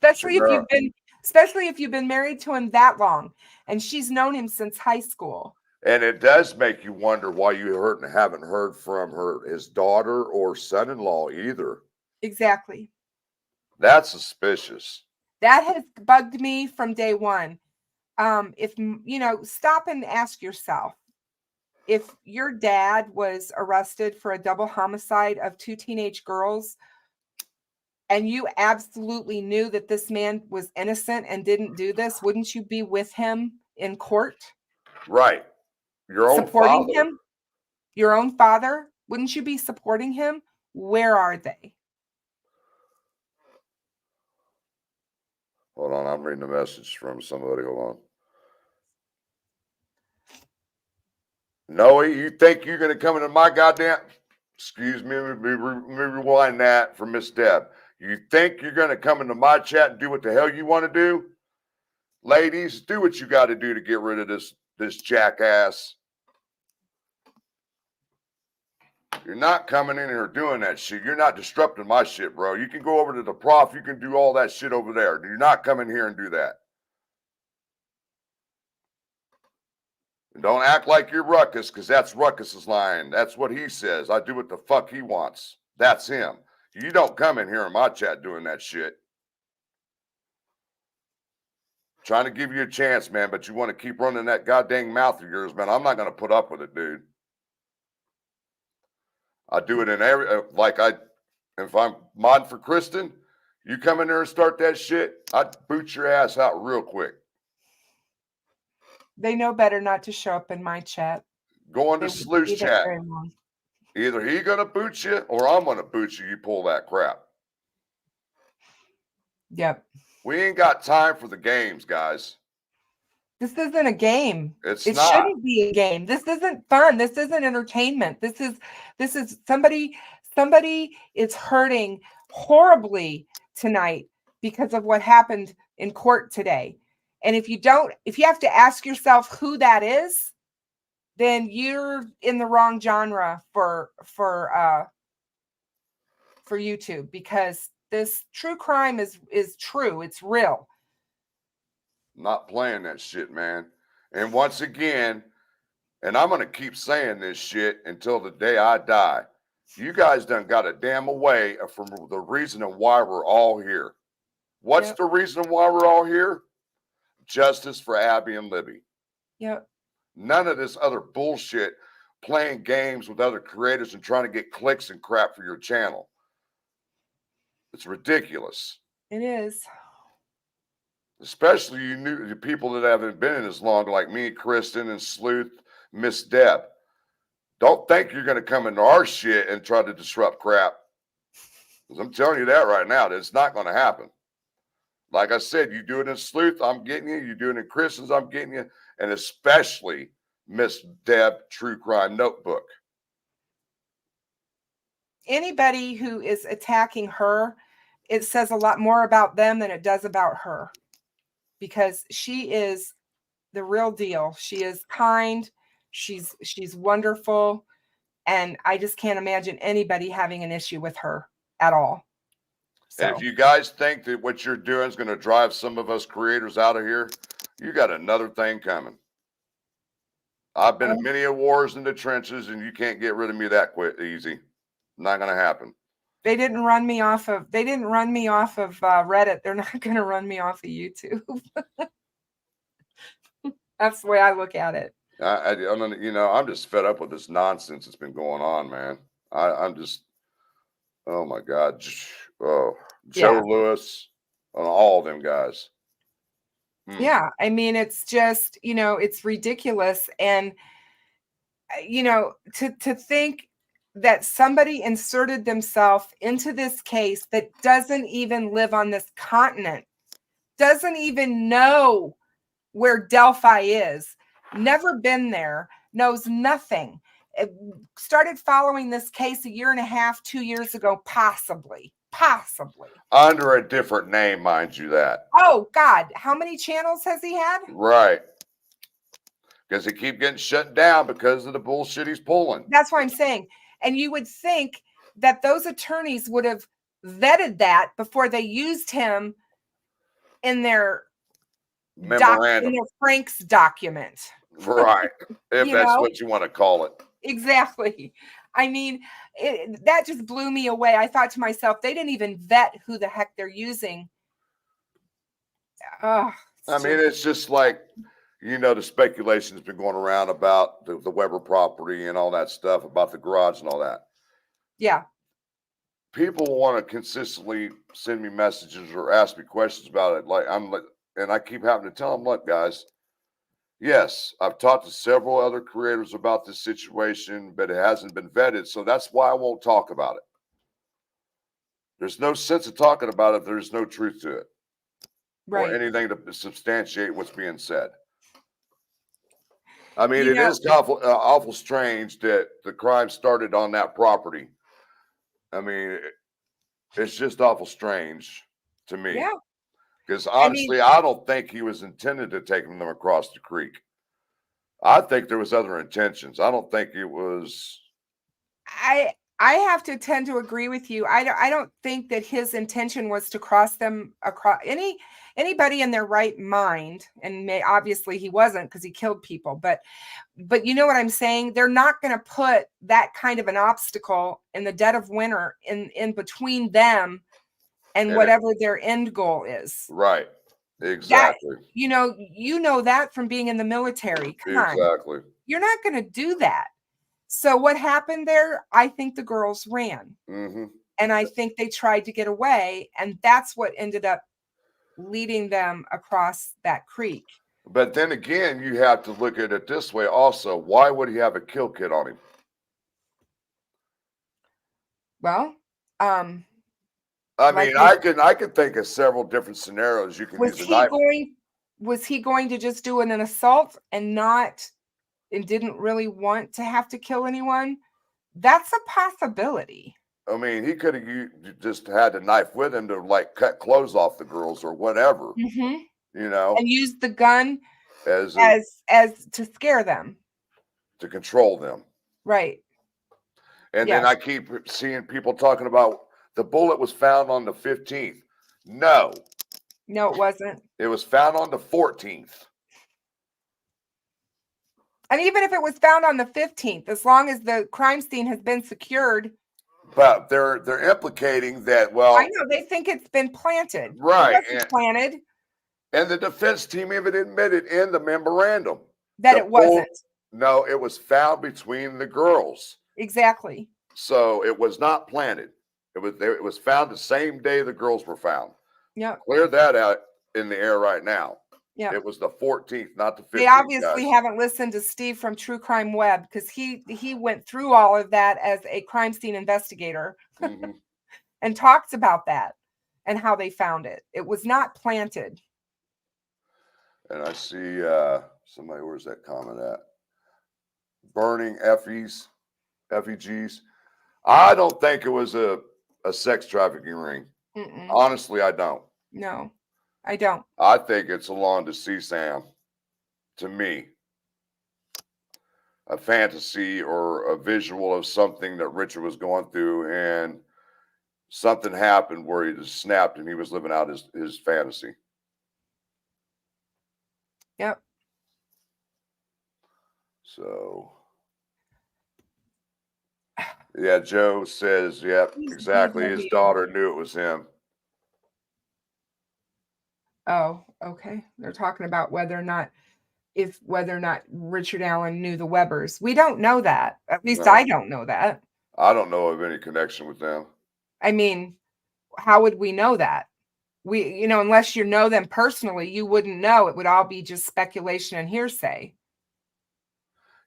especially if you've been married to him that long, and she's known him since high school. And it does make you wonder why you haven't heard from his daughter or son-in-law either. Exactly. That's suspicious. That has bugged me from day one. If stop and ask yourself, if your dad was arrested for a double homicide of 2 teenage girls, and you absolutely knew that this man was innocent and didn't do this, wouldn't you be with him in court? Right. Your own supporting father. him? Your own father? Wouldn't you be supporting him? Where are they? Hold on, I'm reading a message from somebody. Hold on. Noe, you think you're going to come into my goddamn... Excuse me, let me rewind that for Miss Deb. You think you're going to come into my chat and do what the hell you want to do? Ladies, do what you got to do to get rid of this jackass. You're not coming in here doing that shit. You're not disrupting my shit, bro. You can go over to the prof. You can do all that shit over there. You're not coming here and do that. And don't act like you're Ruckus, because that's Ruckus's line. That's what he says. I do what the fuck he wants. That's him. You don't come in here in my chat doing that shit. Trying to give you a chance, man, but you want to keep running that goddamn mouth of yours, man. I'm not going to put up with it, dude. I do it in every, if I'm modding for Kristin, you come in there and start that shit, I'd boot your ass out real quick. They know better not to show up in my chat. Go into Sleuth's chat. Either he gonna boot you or I'm gonna boot you. You pull that crap. Yep. We ain't got time for the games, guys. This isn't a game. It shouldn't be a game. This isn't fun. This isn't entertainment. This is somebody is hurting horribly tonight because of what happened in court today. And if you have to ask yourself who that is, then you're in the wrong genre for YouTube, because this true crime is true. It's real. Not playing that shit, man. And once again, and I'm going to keep saying this shit until the day I die, you guys done got a damn away from the reason and why we're all here. What's the reason why we're all here? Justice for Abby and Libby. Yep. None of this other bullshit playing games with other creators and trying to get clicks and crap for your channel. It's ridiculous. It is. Especially the people that haven't been in as long, like me, Kristin, and Sleuth, Miss Deb. Don't think you're going to come into our shit and try to disrupt crap. Because I'm telling you that right now, that it's not going to happen. Like I said, you do it in Sleuth, I'm getting you. You do it in Kristin's, I'm getting you. And especially Miss Deb True Crime Notebook. Anybody who is attacking her, it says a lot more about them than it does about her. Because she is the real deal. She is kind. She's wonderful. And I just can't imagine anybody having an issue with her at all. So. And if you guys think that what you're doing is going to drive some of us creators out of here, you got another thing coming. I've been in many wars in the trenches, and you can't get rid of me that quick, easy. Not going to happen. They didn't run me off of Reddit. They're not going to run me off of YouTube. That's the way I look at it. I'm just fed up with this nonsense that's been going on, man. I'm just, oh my God. Oh, Joe Lewis, all of them guys. Yeah. I mean, it's just, it's ridiculous. And, to think that somebody inserted themselves into this case that doesn't even live on this continent, doesn't even know where Delphi is, never been there, knows nothing. It started following this case 1.5 years, 2 years ago, possibly. Under a different name, mind you that. Oh, God. How many channels has he had? Right. Because he keep getting shut down because of the bullshit he's pulling. That's what I'm saying. And you would think that those attorneys would have vetted that before they used him in their memorandum, in their Frank's document. Right. If that's what you want to call it. Exactly. I mean, that just blew me away. I thought to myself, they didn't even vet who the heck they're using. Oh, I mean, it's just like, the speculation has been going around about the Weber property and all that stuff, about the garage and all that. yeah. People want to consistently send me messages or ask me questions about it. And I keep having to tell them, look, guys, yes, I've talked to several other creators about this situation, but it hasn't been vetted. So that's why I won't talk about it. There's no sense of talking about it if there's no truth to it or anything to substantiate what's being said. I mean, it is awful strange that the crime started on that property. I mean, it's just awful strange to me. Yeah. Because honestly, I don't think he was intended to take them across the creek. I think there was other intentions. I don't think it was. I have to tend to agree with you. I don't think that his intention was to cross them across anybody in their right mind, and obviously he wasn't because he killed people. But you know what I'm saying? They're not going to put that kind of an obstacle in the dead of winter in between them and whatever their end goal is. Right. Exactly. That, you know that from being in the military. Come on. You're not going to do that. So what happened there? I think the girls ran. Mm-hmm. And I think they tried to get away. And that's what ended up leading them across that creek. But then again, you have to look at it this way also. Why would he have a kill kit on him? Well, I mean, I could think of several different scenarios. You can use a knife. Was he going to just do an assault and didn't really want to have to kill anyone? That's a possibility. I mean, he could have just had the knife with him to cut clothes off the girls or whatever, and use the gun as to scare them, to control them, right? And then I keep seeing people talking about the bullet was found on the 15th. No, it wasn't. It was found on the 14th. And even if it was found on the 15th, as long as the crime scene has been secured. But they're implicating that, well, I know they think it's been planted. Right. It wasn't planted. And the defense team even admitted in the memorandum that it wasn't. No, it was found between the girls. Exactly. So it was not planted. It was found the same day the girls were found. Yeah. Clear that out in the air right now. Yeah. It was the 14th, not the 15th. They obviously haven't listened to Steve from True Crime Web because he went through all of that as a crime scene investigator and talks about that and how they found it. It was not planted. And I see somebody, where's that comment at? Burning effigies. I don't think it was a sex trafficking ring. Honestly, I don't. No, I don't. I think it's along to CSAM. To me, a fantasy or a visual of something that Richard was going through, and something happened where he just snapped and he was living out his fantasy. Yep. So, yeah, Joe says, yep, exactly. His daughter knew it was him. Oh, okay. They're talking about whether or not Richard Allen knew the Webbers. We don't know that. At least I don't know that. I don't know of any connection with them. I mean, how would we know that? Unless you know them personally, you wouldn't know. It would all be just speculation and hearsay.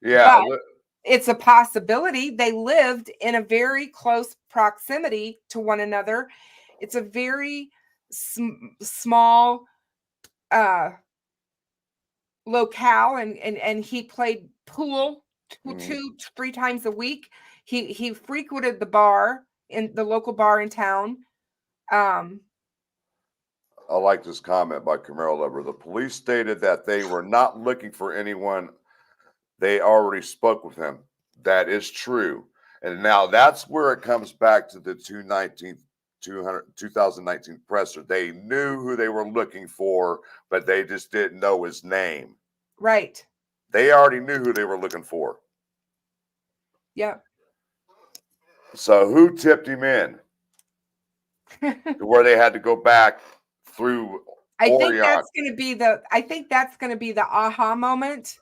Yeah. But it's a possibility. They lived in a very close proximity to one another. It's a very small locale, and he played pool 2-3 times a week. He frequented the bar, in the local bar in town. I like this comment by Camaro Lover. The police stated that they were not looking for anyone. They already spoke with him. That is true. And now that's where it comes back to the 2019 presser. They knew who they were looking for, but they just didn't know his name. Right. They already knew who they were looking for. Yeah. So who tipped him in to where they had to go back through I think Orion? that's going to be the aha moment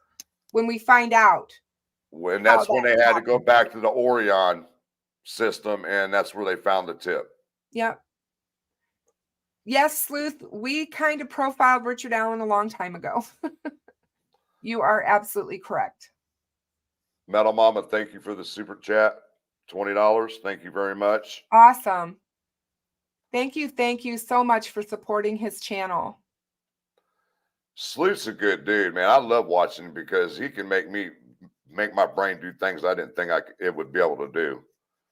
when we find out. When how that's when that they had to go happened. back to the Orion system, and that's where they found the tip. Yep. Yes, Sleuth, we kind of profiled Richard Allen a long time ago. You are absolutely correct. Metal Mama, thank you for the super chat. $20. Thank you very much. Awesome. Thank you so much for supporting his channel. Sleuth's a good dude, man. I love watching him because he can make my brain do things I didn't think it would be able to do.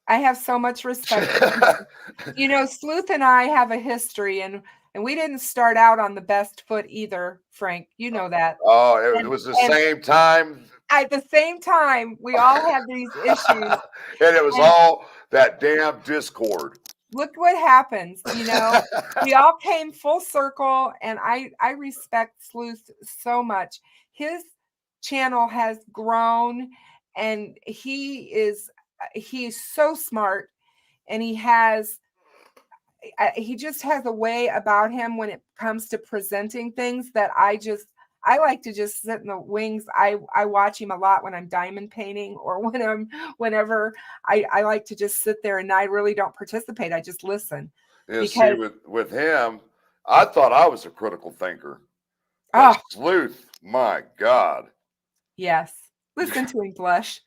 I have so much respect for him. Sleuth and I have a history, and we didn't start out on the best foot either, Frank. You know that. Oh, it was the same time. At the same time, we all had these issues. And it was all that damn Discord. Look what happens, we all came full circle, and I respect Sleuth so much. His channel has grown, and he's so smart, and he just has a way about him when it comes to presenting things that I like to just sit in the wings. I watch him a lot when I'm diamond painting, or whenever I like to just sit there, and I really don't participate. I just listen. Yeah, see, with him, I thought I was a critical thinker. But Sleuth, my God. Yes. Listen to him blush.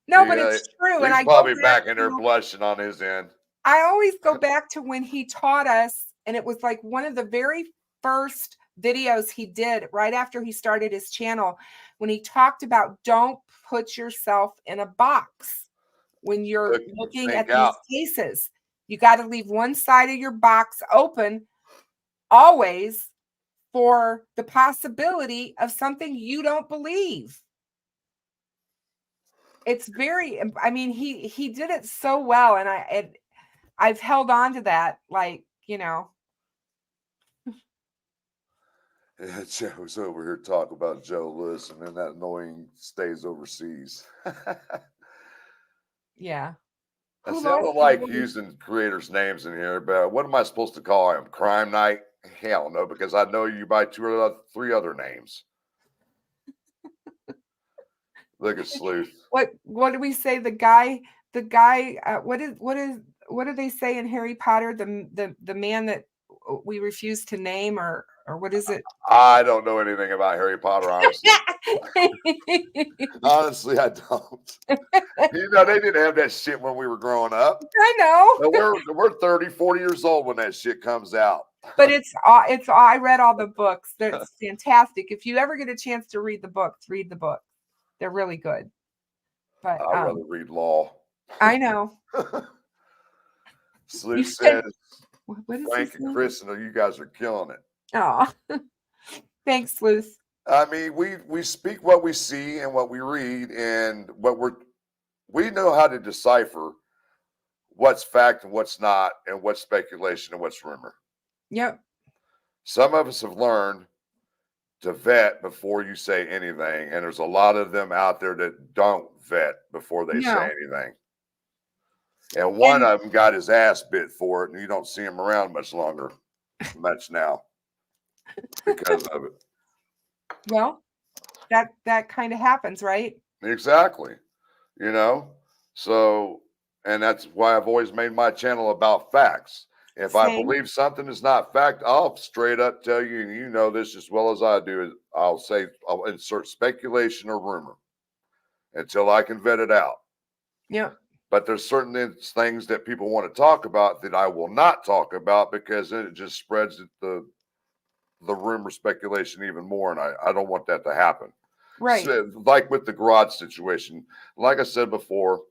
No, but it's true. He's and I probably back in there blushing on his end. I always go back to when he taught us, and it was like one of the very first videos he did right after he started his channel, when he talked about don't put yourself in a box when you're looking at these cases. You got to leave one side of your box open always for the possibility of something you don't believe. It's very, he did it so well, and I've held on to that, Yeah, Joe's over here talking about Joe Lewis, and then that annoying stays overseas. Yeah. I don't like using creators' names in here, but what am I supposed to call him? Crime Night? Hell no, because I know you by three other names. Look at Sleuth. What do we say? The guy. What do they say in Harry Potter? The man that we refuse to name, or what is it? I don't know anything about Harry Potter, honestly. Honestly, I don't. They didn't have that shit when we were growing up. I know. We're 30, 40 years old when that shit comes out. But I read all the books. It's fantastic. If you ever get a chance to read the books, read the book. They're really good. But I'd rather read law. I know. Sleuth says, Frank and Kristin, you guys are killing it. Oh, thanks, Sleuth. I mean, we speak what we see and what we read, and we know how to decipher what's fact and what's not, and what's speculation and what's rumor. Yep. Some of us have learned to vet before you say anything, and there's a lot of them out there that don't vet before they say anything. And one of them got his ass bit for it, and you don't see him around much now because of it. Well, that kind of happens, right? Exactly. So, and that's why I've always made my channel about facts. If I believe something is not fact, I'll straight up tell you, and you know this as well as I do, I'll insert speculation or rumor until I can vet it out. Yeah. But there's certain things that people want to talk about that I will not talk about, because then it just spreads the rumor speculation even more, and I don't want that to happen. Right. So, like with the garage situation, like I said before,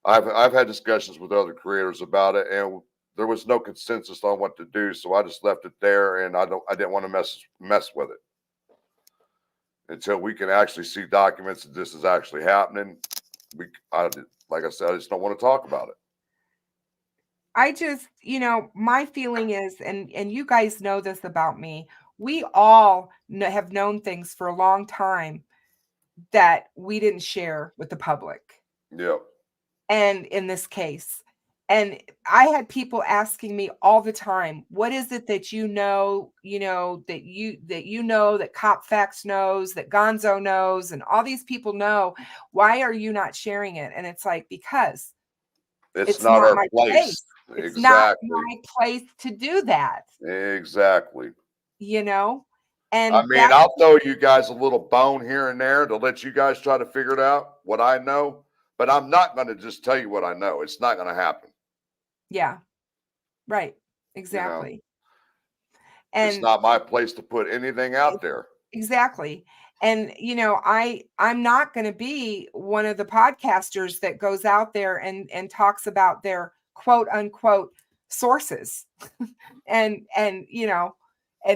I've had discussions with other creators about it, and there was no consensus on what to do, so I just left it there, and I didn't want to mess with it until we can actually see documents that this is actually happening. Like I said, I just don't want to talk about it. I just, my feeling is, and you guys know this about me, we all have known things for a long time that we didn't share with the public. Yep. and in this case. And I had people asking me all the time, what is it that that Cop Facts knows, that Gonzo knows, and all these people know? Why are you not sharing it? And it's like, because It's it's not not our my place. place. It's not Exactly. my place to do that, Exactly. you know? I And mean, that's, I'll throw you guys a little bone here and there to let you guys try to figure it out, what I know, but I'm not going to just tell you what I know. It's not going to happen. yeah, right. You know, Exactly. it's And not my place to put anything out there. exactly. And I'm not going to be one of the podcasters that goes out there and talks about their quote unquote sources and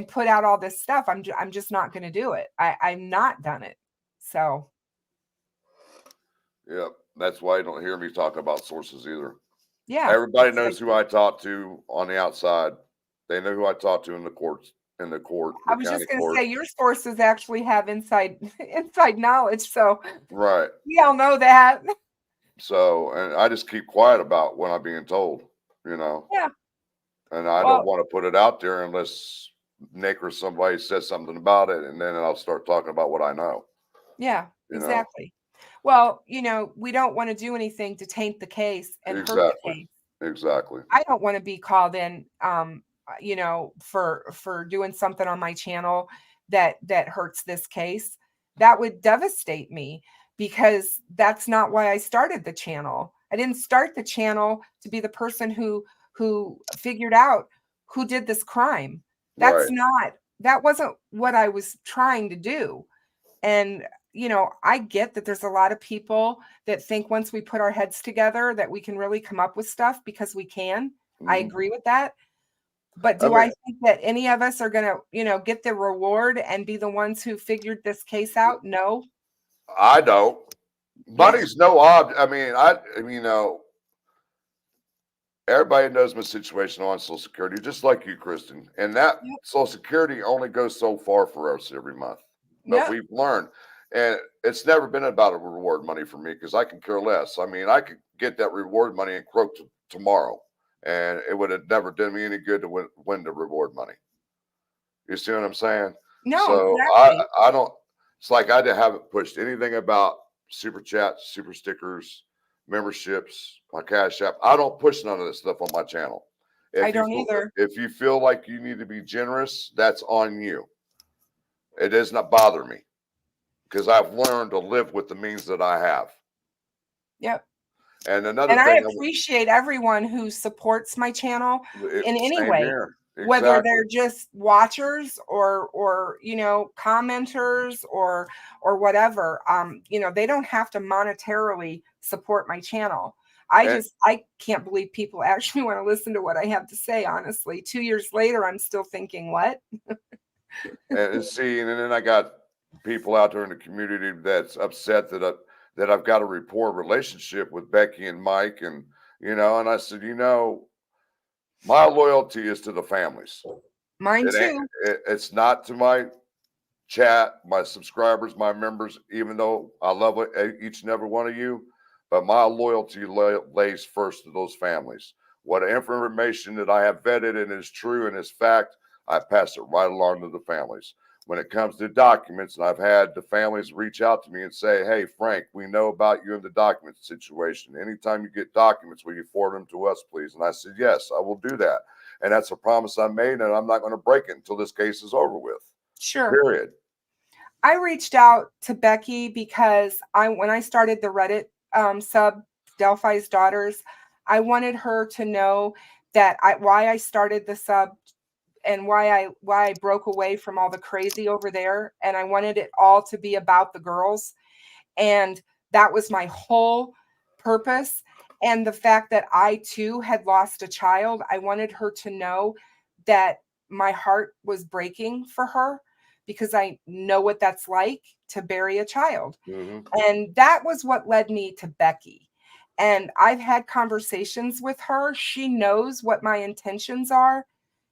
put out all this stuff. I'm just not going to do it. I'm not done it. So, Yep. That's why you don't hear me talk about sources either. yeah, Everybody it's like, knows who I talk to on the outside. They know who I talk to in the courts, I the was county just going to court. say your sources actually have inside knowledge. So Right. we all know that. So, and I just keep quiet about what I'm being told, you know, Yeah. and I don't Well, want to put it out there unless Nick or somebody says something about it. And then I'll start talking about what I know, yeah, you know. exactly. Well, we don't want to do anything to taint the case and hurt the Exactly. case. Exactly. I don't want to be called in, for doing something on my channel that hurts this case. That would devastate me because that's not why I started the channel. I didn't start the channel to be the person who figured out who did this crime. Right. That wasn't what I was trying to do. And, I get that there's a lot of people that think once we put our heads together that we can really come up with stuff because we can. I Mhm. agree with that. But I do mean, I think that any of us are going to, get the reward and be the ones who figured this case out? No. I don't. Yeah. Money's no object. I mean, everybody knows my situation on Social Security, just like you, Kristen. And that Yep. Social Security only goes so far for us every month. But Yep. we've learned, and it's never been about a reward money for me because I can care less. I mean, I could get that reward money and croak tomorrow, and it would have never done me any good to win the reward money. You see what I'm saying? No, So exactly. I don't. It's like I haven't pushed anything about super chats, super stickers, memberships, my Cash App. I don't push none of this stuff on my channel. I don't either. If you feel like you need to be generous, that's on you. It does not bother me because I've learned to live with the means that I have. Yep. And another And I thing, appreciate everyone who supports my channel in any same way, here. whether Exactly. they're just watchers or commenters or whatever. They don't have to monetarily support my channel. And, I can't believe people actually want to listen to what I have to say, honestly. 2 years later, I'm still thinking, what? and see, and then I got people out there in the community that's upset that I've got a rapport relationship with Becky and Mike, and and I said, my loyalty is to the families. Mine It ain't. too. It's not to my chat, my subscribers, my members. Even though I love each and every one of you, but my loyalty lays first to those families. What information that I have vetted and is true and is fact, I pass it right along to the families. When it comes to documents, and I've had the families reach out to me and say, "Hey, Frank, we know about you in the document situation. Anytime you get documents, will you forward them to us, please?" And I said, "Yes, I will do that." And that's a promise I made, and I'm not going to break it until this case is over with. Sure. Period. I reached out to Becky because when I started the Reddit sub Delphi's Daughters, I wanted her to know that why I started the sub and why I broke away from all the crazy over there, and I wanted it all to be about the girls, and that was my whole purpose. And the fact that I too had lost a child, I wanted her to know that my heart was breaking for her because I know what that's like to bury a child. Mm-hmm. And that was what led me to Becky. And I've had conversations with her. She knows what my intentions are.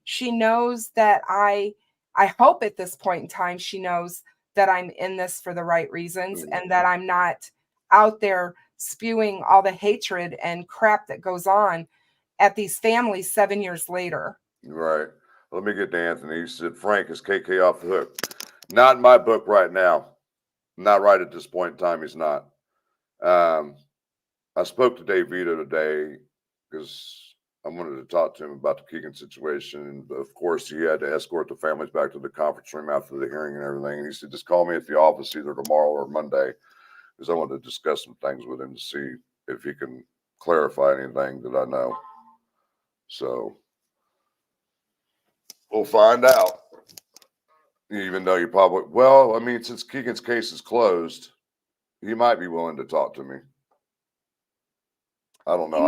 She knows that I hope at this point in time, she knows that I'm in this for the right reasons Mm-hmm. and that I'm not out there spewing all the hatred and crap that goes on at these families 7 years later. Right. Let me get to Anthony. He said, Frank, is KK off the hook? Not in my book right now. Not right at this point in time. He's not. I spoke to Dave Vito today because I wanted to talk to him about the Keegan situation. And of course, he had to escort the families back to the conference room after the hearing and everything. And he said, just call me at the office either tomorrow or Monday, because I wanted to discuss some things with him to see if he can clarify anything that I know. So we'll find out. Even though you probably, well, I mean, since Keegan's case is closed, he might be willing to talk to me. I don't know.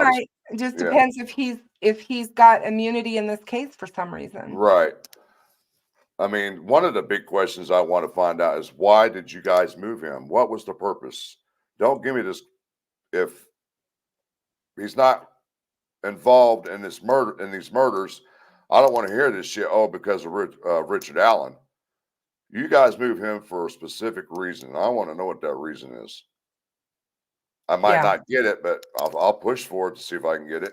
It just depends if he's got immunity in this case for some reason. Right. I mean, one of the big questions I want to find out is, why did you guys move him? What was the purpose? Don't give me this. If he's not involved in this murder, in these murders, I don't want to hear this shit. Oh, because of Richard Allen. You guys move him for a specific reason. I want to know what that reason is. I might not get it, but I'll push for it to see if I can get it.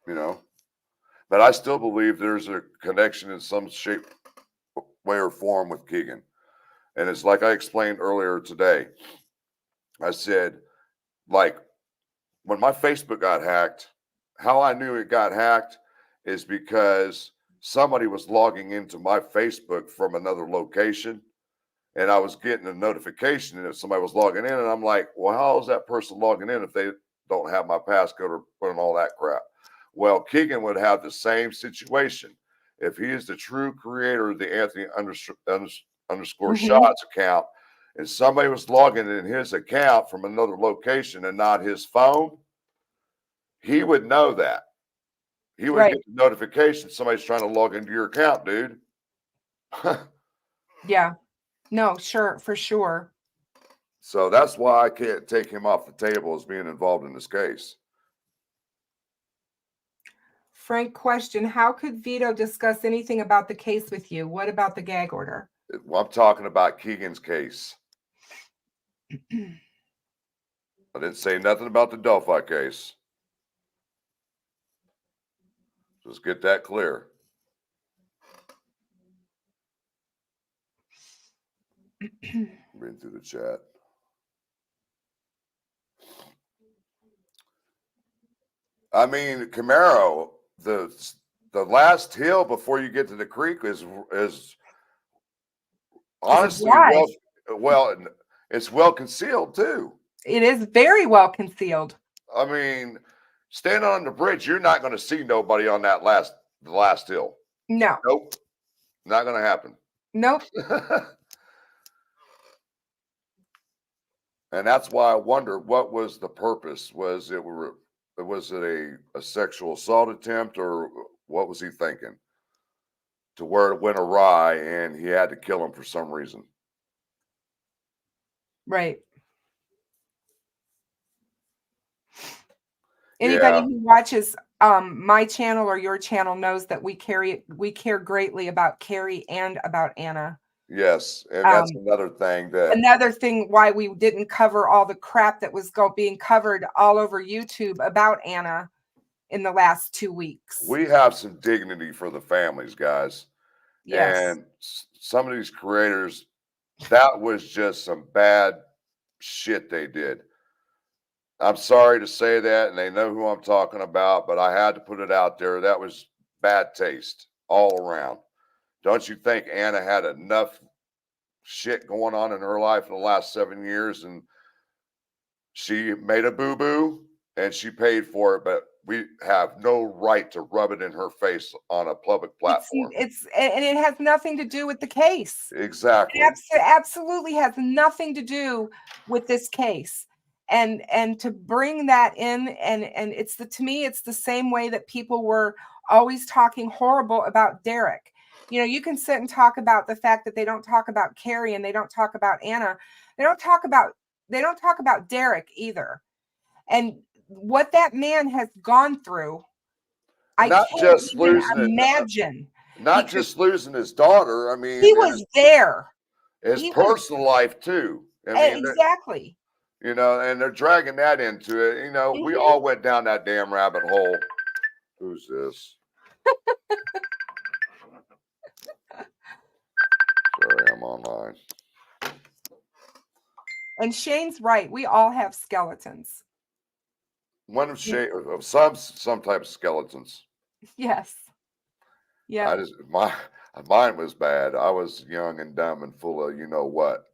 You know, but I still believe there's a connection in some shape, way, or form with Keegan. And it's like I explained earlier today. I said, like, when my Facebook got hacked, how I knew it got hacked is because somebody was logging into my Facebook from another location, and I was getting a notification that somebody was logging in, and I'm like, well, how is that person logging in if they don't have my passcode or and all that crap? Well, Keegan would have the same situation. If he is the true creator of the Anthony underscore shots account, and somebody was logging in his account from another location and not his phone, he would know that. He would get the notification somebody's trying to log into your account, dude. Yeah. No, sure, for sure. So that's why I can't take him off the table as being involved in this case. Frank, question: how could Vito discuss anything about the case with you? What about the gag order? Well, I'm talking about Keegan's case. I didn't say nothing about the Delphi case. Just get that clear. Reading through the chat. I mean, Camaro, the last hill before you get to the creek is honestly it's well concealed too. It is very well concealed. I mean, standing on the bridge, you're not going to see nobody on that the last hill. No. Nope. Not going to happen. Nope. And that's why I wonder, what was the purpose? Was it a sexual assault attempt, or what was he thinking? To where it went awry and he had to kill him for some reason. Right. Anybody who watches my channel or your channel knows that we care greatly about Carrie and about Anna. Yes, and that's another thing why we didn't cover all the crap that was being covered all over YouTube about Anna in the last 2 weeks. We have some dignity for the families, guys. Yes. And some of these creators, that was just some bad shit they did. I'm sorry to say that, and they know who I'm talking about, but I had to put it out there. That was bad taste all around. Don't you think Anna had enough shit going on in her life in the last 7 years, and she made a boo-boo and she paid for it, but we have no right to rub it in her face on a public platform. And it has nothing to do with the case. Exactly. It absolutely has nothing to do with this case. And to bring that in, and to me, it's the same way that people were always talking horrible about Derek. You know, you can sit and talk about the fact that they don't talk about Carrie and they don't talk about Anna. They don't talk about Derek either. And what that man has gone through, I can't even imagine. Not just losing his daughter. I mean, he was there. His personal life too. I mean, exactly. And they're dragging that into it. We all went down that damn rabbit hole. Who's this? Sorry, I'm online. And Shane's right. We all have skeletons. One of Shane, of some type of skeletons. Yes. Yeah. Mine was bad. I was young and dumb and full of what.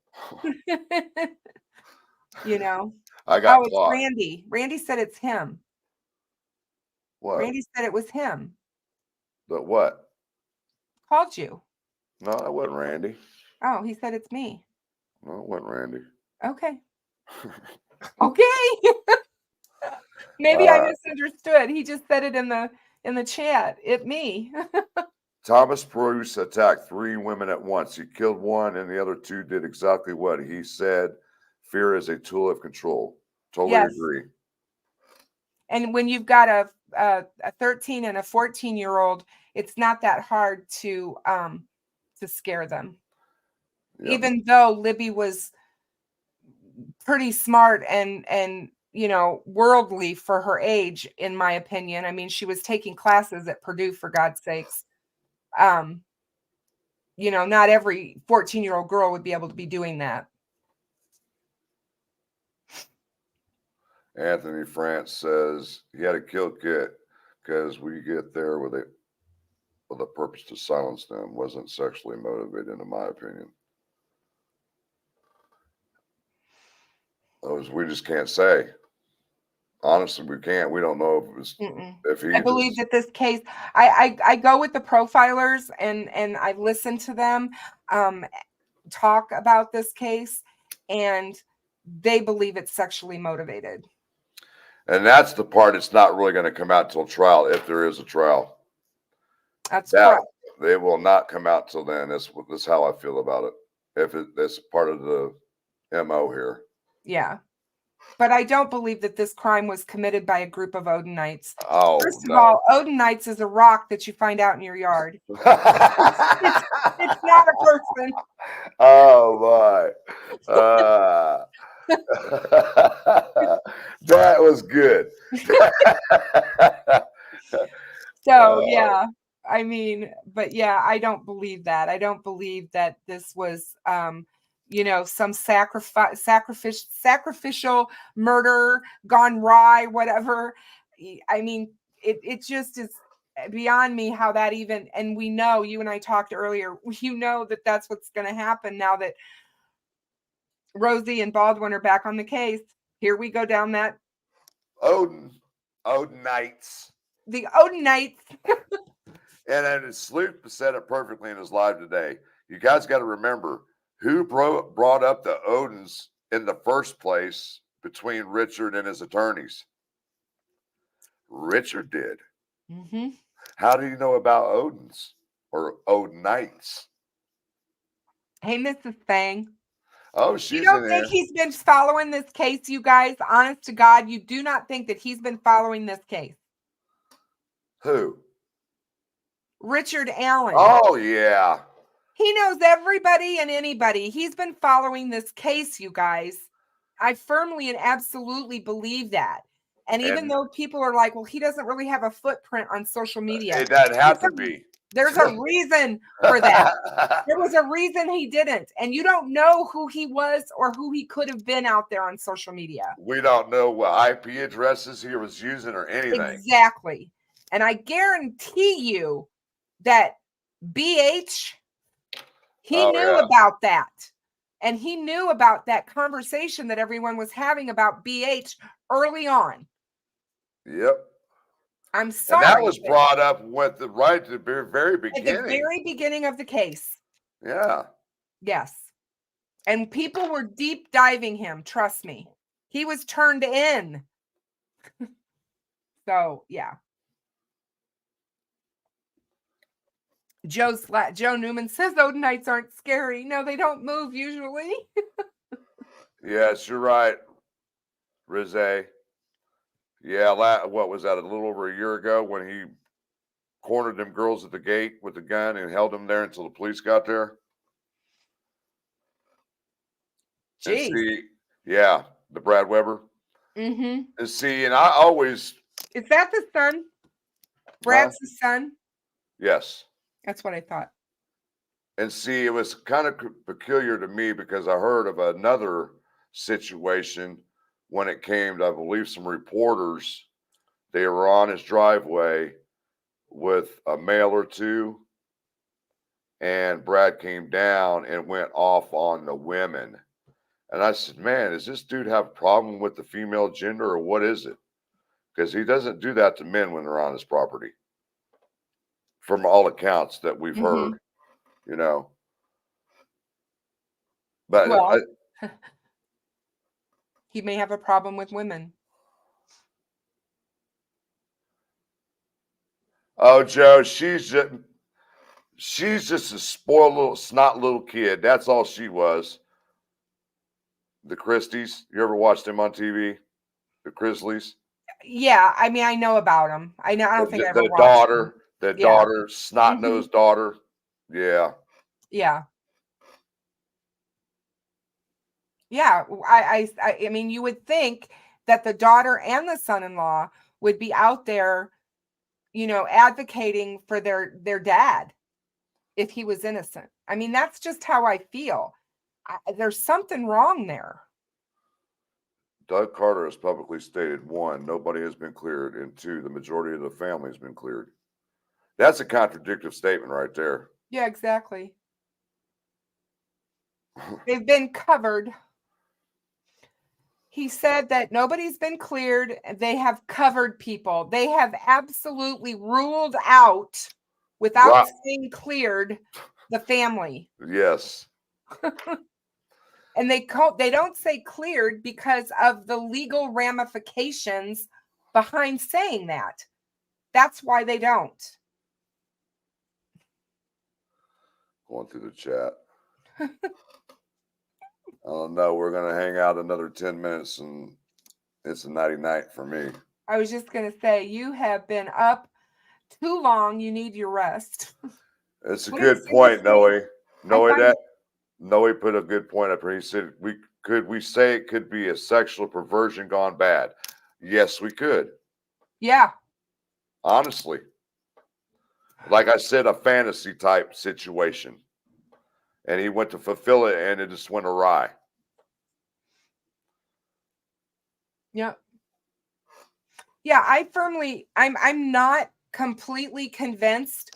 I got It's caught. Randy. Randy said it's him. What? Randy said it was him. But what? Called you. No, that wasn't Randy. Oh, he said it's me. No, it wasn't Randy. Okay. Okay. Maybe I misunderstood. He just said it in the chat. It me. Thomas Bruce attacked 3 women at once. He killed one, and the other 2 did exactly what he said. Fear is a tool of control. Totally agree. And when you've got a 13 and a 14-year-old, it's not that hard to scare them. Yep. Even though Libby was pretty smart and worldly for her age, in my opinion. I mean, she was taking classes at Purdue, for God's sakes. Not every 14-year-old girl would be able to be doing that. Anthony France says he had a kill kit because we get there with a purpose to silence them. Wasn't sexually motivated, in my opinion. We just can't say. Honestly, we can't. We don't know if he. I believe that this case. I go with the profilers and I listen to them talk about this case, and they believe it's sexually motivated. And that's the part that's not really going to come out till trial, if there is a trial. That's correct. They will not come out till then. That's how I feel about it. If that's part of the MO here. Yeah. But I don't believe that this crime was committed by a group of Odinites. Oh, first of all, Odinites is a rock that you find out in your yard. It's not a person. Oh my. That was good. So yeah, I mean, but yeah, I don't believe that. I don't believe that this was some sacrificial murder gone awry, whatever. I mean, it just is beyond me how that even, and we know, you and I talked earlier, that that's what's going to happen now that Rosie and Baldwin are back on the case. Here we go down that. Odinites. The Odinites. And then Sloop said it perfectly in his live today. You guys got to remember, who brought up the Odins in the first place between Richard and his attorneys? Richard did. Mm-hmm. How do you know about Odins or Odinites? Hey, Mrs. Fang. Oh, she's You don't think he's been following this case, you guys? Honest to God, you do not think that he's been following this case? Who? Richard Allen. Oh, yeah. He knows everybody and anybody. He's been following this case, you guys. I firmly and absolutely believe that. And even though people are like, well, he doesn't really have a footprint on social media. It doesn't have to be. There's a reason for that. There was a reason he didn't. And you don't know who he was or who he could have been out there on social media. We don't know what IP addresses he was using or anything. Exactly. And I guarantee you that BH, he knew about that. And he knew about that conversation that everyone was having about BH early on. Yep. I'm sorry. And that was brought up at the very beginning. At the very beginning of the case. Yeah. Yes. And people were deep diving him. Trust me. He was turned in. So, yeah. Joe Newman says Odinites aren't scary. No, they don't move usually. Yes, you're right, Rizé. Yeah, what was that, a little over a year ago when he cornered them girls at the gate with the gun and held them there until the police got there? Gee. Yeah, the Brad Weber. Mm-hmm. And see, and I always, Is that the son? Brad's the son? yes. That's what I thought. And see, it was kind of peculiar to me because I heard of another situation when it came to, I believe, some reporters. They were on his driveway with a male or two, and Brad came down and went off on the women. And I said, man, does this dude have a problem with the female gender or what is it? Because he doesn't do that to men when they're on his property, from all accounts that we've heard, you know. But Well, he may have a problem with women. oh, Joe, she's just a spoiled little snot little kid. That's all she was. The Christies. You ever watched them on TV? The Chrisleys. Yeah, I mean, I know about them. I know. I don't think I ever The watched daughter, them. the Yeah. daughter, snot-nosed daughter. Yeah. Yeah. Yeah. I mean, you would think that the daughter and the son-in-law would be out there, you know, advocating for their dad if he was innocent. I mean, that's just how I feel. There's something wrong there. Doug Carter has publicly stated, 1, nobody has been cleared, and 2, the majority of the family has been cleared. That's a contradictory statement right there. Yeah, exactly. They've been covered. He said that nobody's been cleared. They have covered people. They have absolutely ruled out, without saying cleared, the family. Yes. And they don't say cleared because of the legal ramifications behind saying that. That's why they don't. Going through the chat. I don't know. We're going to hang out another 10 minutes and it's a nighty night for me. I was just going to say, you have been up too long. You need your rest. It's a good point, Noe. Noe put a good point up here. He said, we say it could be a sexual perversion gone bad? Yes, we could. Yeah. Honestly. Like I said, a fantasy type situation. And he went to fulfill it and it just went awry. Yep. Yeah, I'm not completely convinced,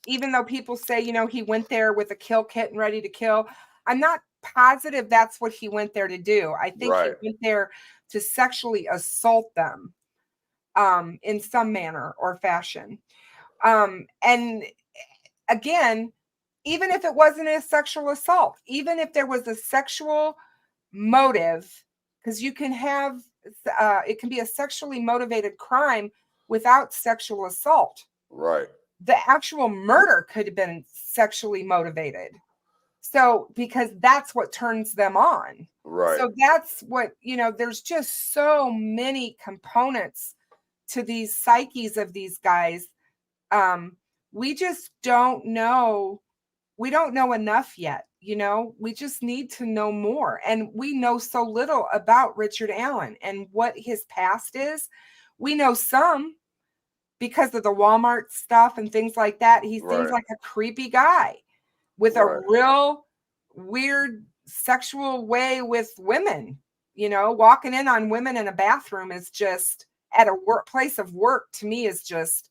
even though people say, you know, he went there with a kill kit and ready to kill. I'm not positive that's what he went there to do. I think he went there to sexually assault them in some manner or fashion. And again, even if it wasn't a sexual assault, even if there was a sexual motive, because you can have it can be a sexually motivated crime without sexual assault. Right. The actual murder could have been sexually motivated. So, because that's what turns them on. Right. So that's what, you know, there's just so many components to these psyches of these guys. We just don't know. We don't know enough yet. You know, we just need to know more. And we know so little about Richard Allen and what his past is. We know some because of the Walmart stuff and things like that. He seems like a creepy guy with a real weird sexual way with women. You know, walking in on women in a bathroom is just at a place of work, to me, is just,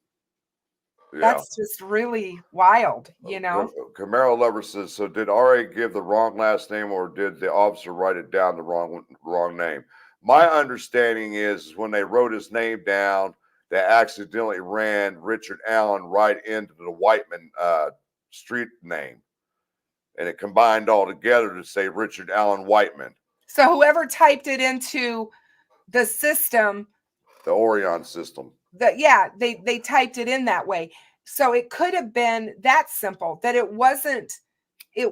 that's just really wild, you know? Camaro Lover says, so did RA give the wrong last name or did the officer write it down the wrong name? My understanding is when they wrote his name down, they accidentally ran Richard Allen right into the Whiteman street name. And it combined all together to say Richard Allen Whiteman. So whoever typed it into the system, the Orion system, they typed it in that way. So it could have been that simple, that it wasn't the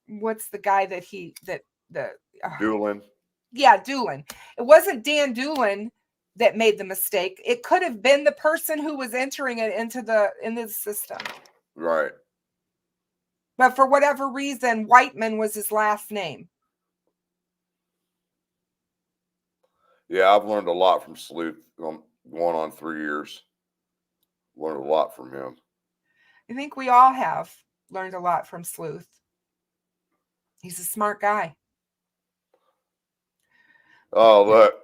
what's the guy Doolin. Yeah, Doolin. It wasn't Dan Doolin that made the mistake. It could have been the person who was entering it into the system. Right. But for whatever reason, Whiteman was his last name. Yeah, I've learned a lot from Sleuth going on 3 years. Learned a lot from him. I think we all have learned a lot from Sleuth. He's a smart guy. Oh, look.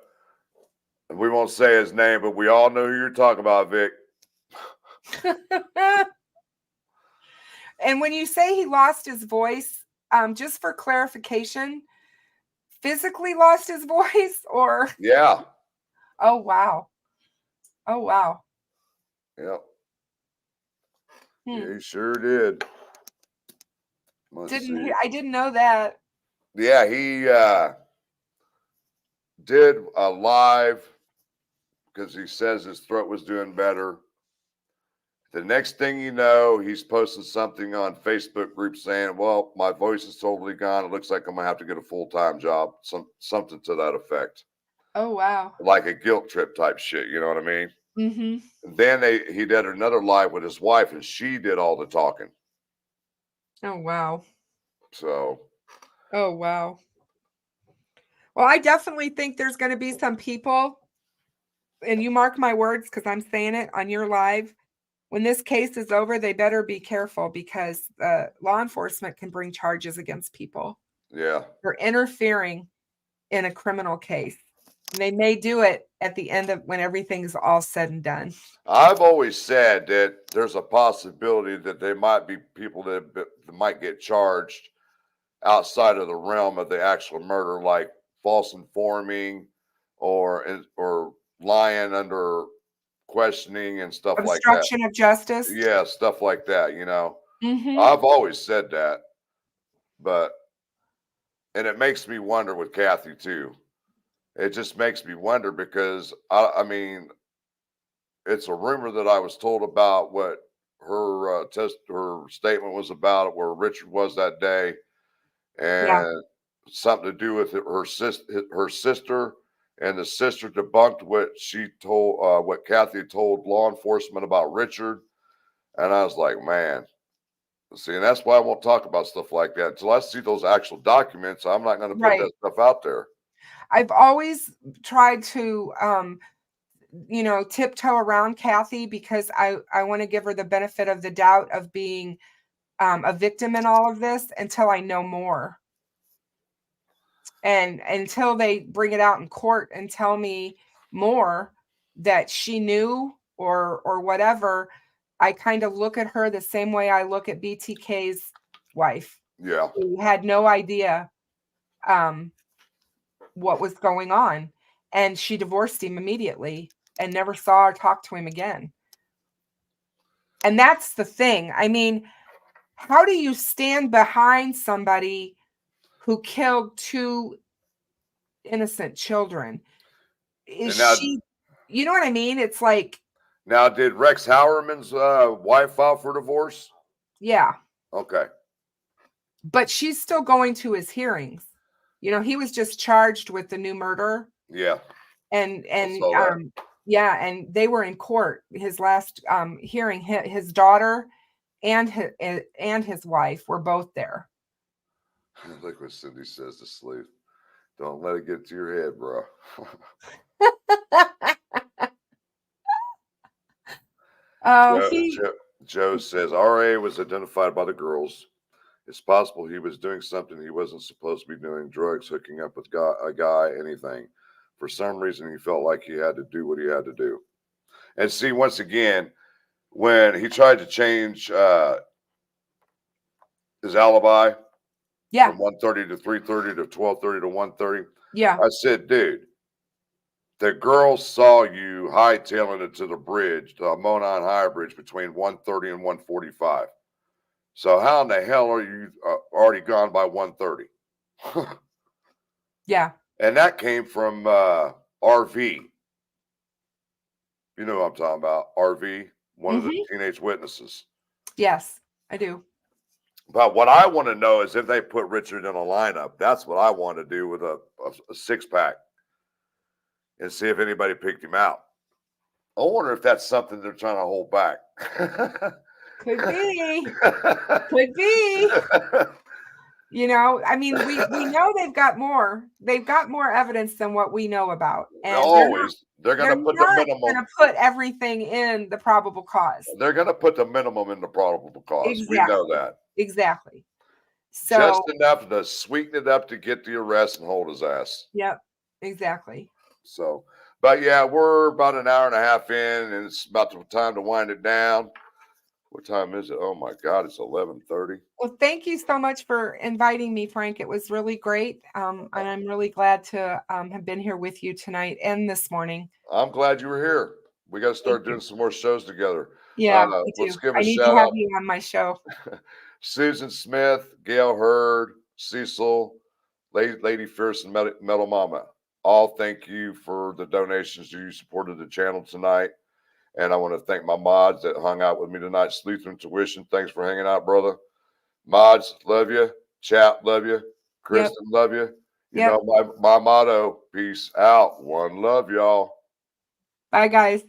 We won't say his name, but we all know who you're talking about, Vic. And when you say he lost his voice, just for clarification, physically lost his voice or? Yeah. Oh, wow. Oh, wow. Yep. Hmm. Yeah, he sure did. I didn't know that. Yeah, he did a live because he says his throat was doing better. The next thing you know, he's posting something on Facebook group saying, well, my voice is totally gone. It looks like I'm going to have to get a full-time job. Something to that effect. Oh, wow. Like a guilt trip type shit. You know what I mean? Mm-hmm. Then he did another live with his wife, and she did all the talking. Oh, wow. So. Oh, wow. Well, I definitely think there's going to be some people, and you mark my words because I'm saying it on your live. When this case is over, they better be careful because law enforcement can bring charges against people. Yeah. For interfering in a criminal case. And they may do it at the end of when everything's all said and done. I've always said that there's a possibility that there might be people that might get charged outside of the realm of the actual murder, like false informing or lying under questioning and stuff like that. Obstruction of justice. Yeah, stuff like that, you know. Mm-hmm. I've always said that, and it makes me wonder with Kathy too. It just makes me wonder because I mean, it's a rumor that I was told about what her her statement was about, where Richard was that day, Yeah. and something to do with her sister, and the sister debunked what she told, what Kathy told law enforcement about Richard, and I was like, man, see, and that's why I won't talk about stuff like that until I see those actual documents. I'm not going to put that stuff out there. I've always tried to tiptoe around Kathy because I want to give her the benefit of the doubt of being a victim in all of this until I know more. And until they bring it out in court and tell me more that she knew or whatever, I kind of look at her the same way I look at BTK's wife. Yeah. Who had no idea what was going on. And she divorced him immediately and never saw or talked to him again. And that's the thing. I mean, how do you stand behind somebody who killed two innocent children? Is she, you know what I mean? It's like. Now, did Rex Howerman's wife file for divorce? Yeah. Okay. But she's still going to his hearings. You know, he was just charged with the new murder. Yeah. And yeah, and they were in court. His last hearing, his daughter and his wife were both there. Look what Cindy says to Sleuth. Don't let it get to your head, bro. Joe says RA was identified by the girls. It's possible he was doing something he wasn't supposed to be doing, drugs, hooking up with a guy, anything. For some reason, he felt like he had to do what he had to do. And see, once again, when he tried to change his alibi from 1:30 to 3:30 to 12:30 to 1:30, I said, dude, the girl saw you hightailing it to the bridge, the Monon High Bridge, between 1:30 and 1:45. So how in the hell are you already gone by 1:30? Yeah. And that came from RV. You know what I'm talking about, RV, one of the teenage witnesses. Yes, I do. But what I want to know is if they put Richard in a lineup. That's what I want to do with a six-pack and see if anybody picked him out. I wonder if that's something they're trying to hold back. Could be. Could be. You know, I mean, we know they've got more. They've got more evidence than what we know about. And Always. They're they're going to put the not minimum. going to put everything in the probable cause. They're going to put the minimum in the probable cause. Exactly. We know that. Exactly. So just enough to sweeten it up to get the arrest and hold his ass. Yep. Exactly. So, but yeah, we're about an hour and a half in, and it's about the time to wind it down. What time is it? Oh my God, it's 11:30. Well, thank you so much for inviting me, Frank. It was really great. And I'm really glad to have been here with you tonight and this morning. I'm glad you were here. We got to start doing some more shows together. Yeah, me Let's too. give I a need to shout have out. you on my show. Susan Smith, Gail Hurd, Cecil, Lady Fierce, and Metal Mama. All thank you for the donations you supported the channel tonight. And I want to thank my mods that hung out with me tonight. Sleuth and Tuition, thanks for hanging out, brother. Mods, love you. Chap, love you. Kristin, love you. You know my motto, peace out. One love, y'all. Bye, guys.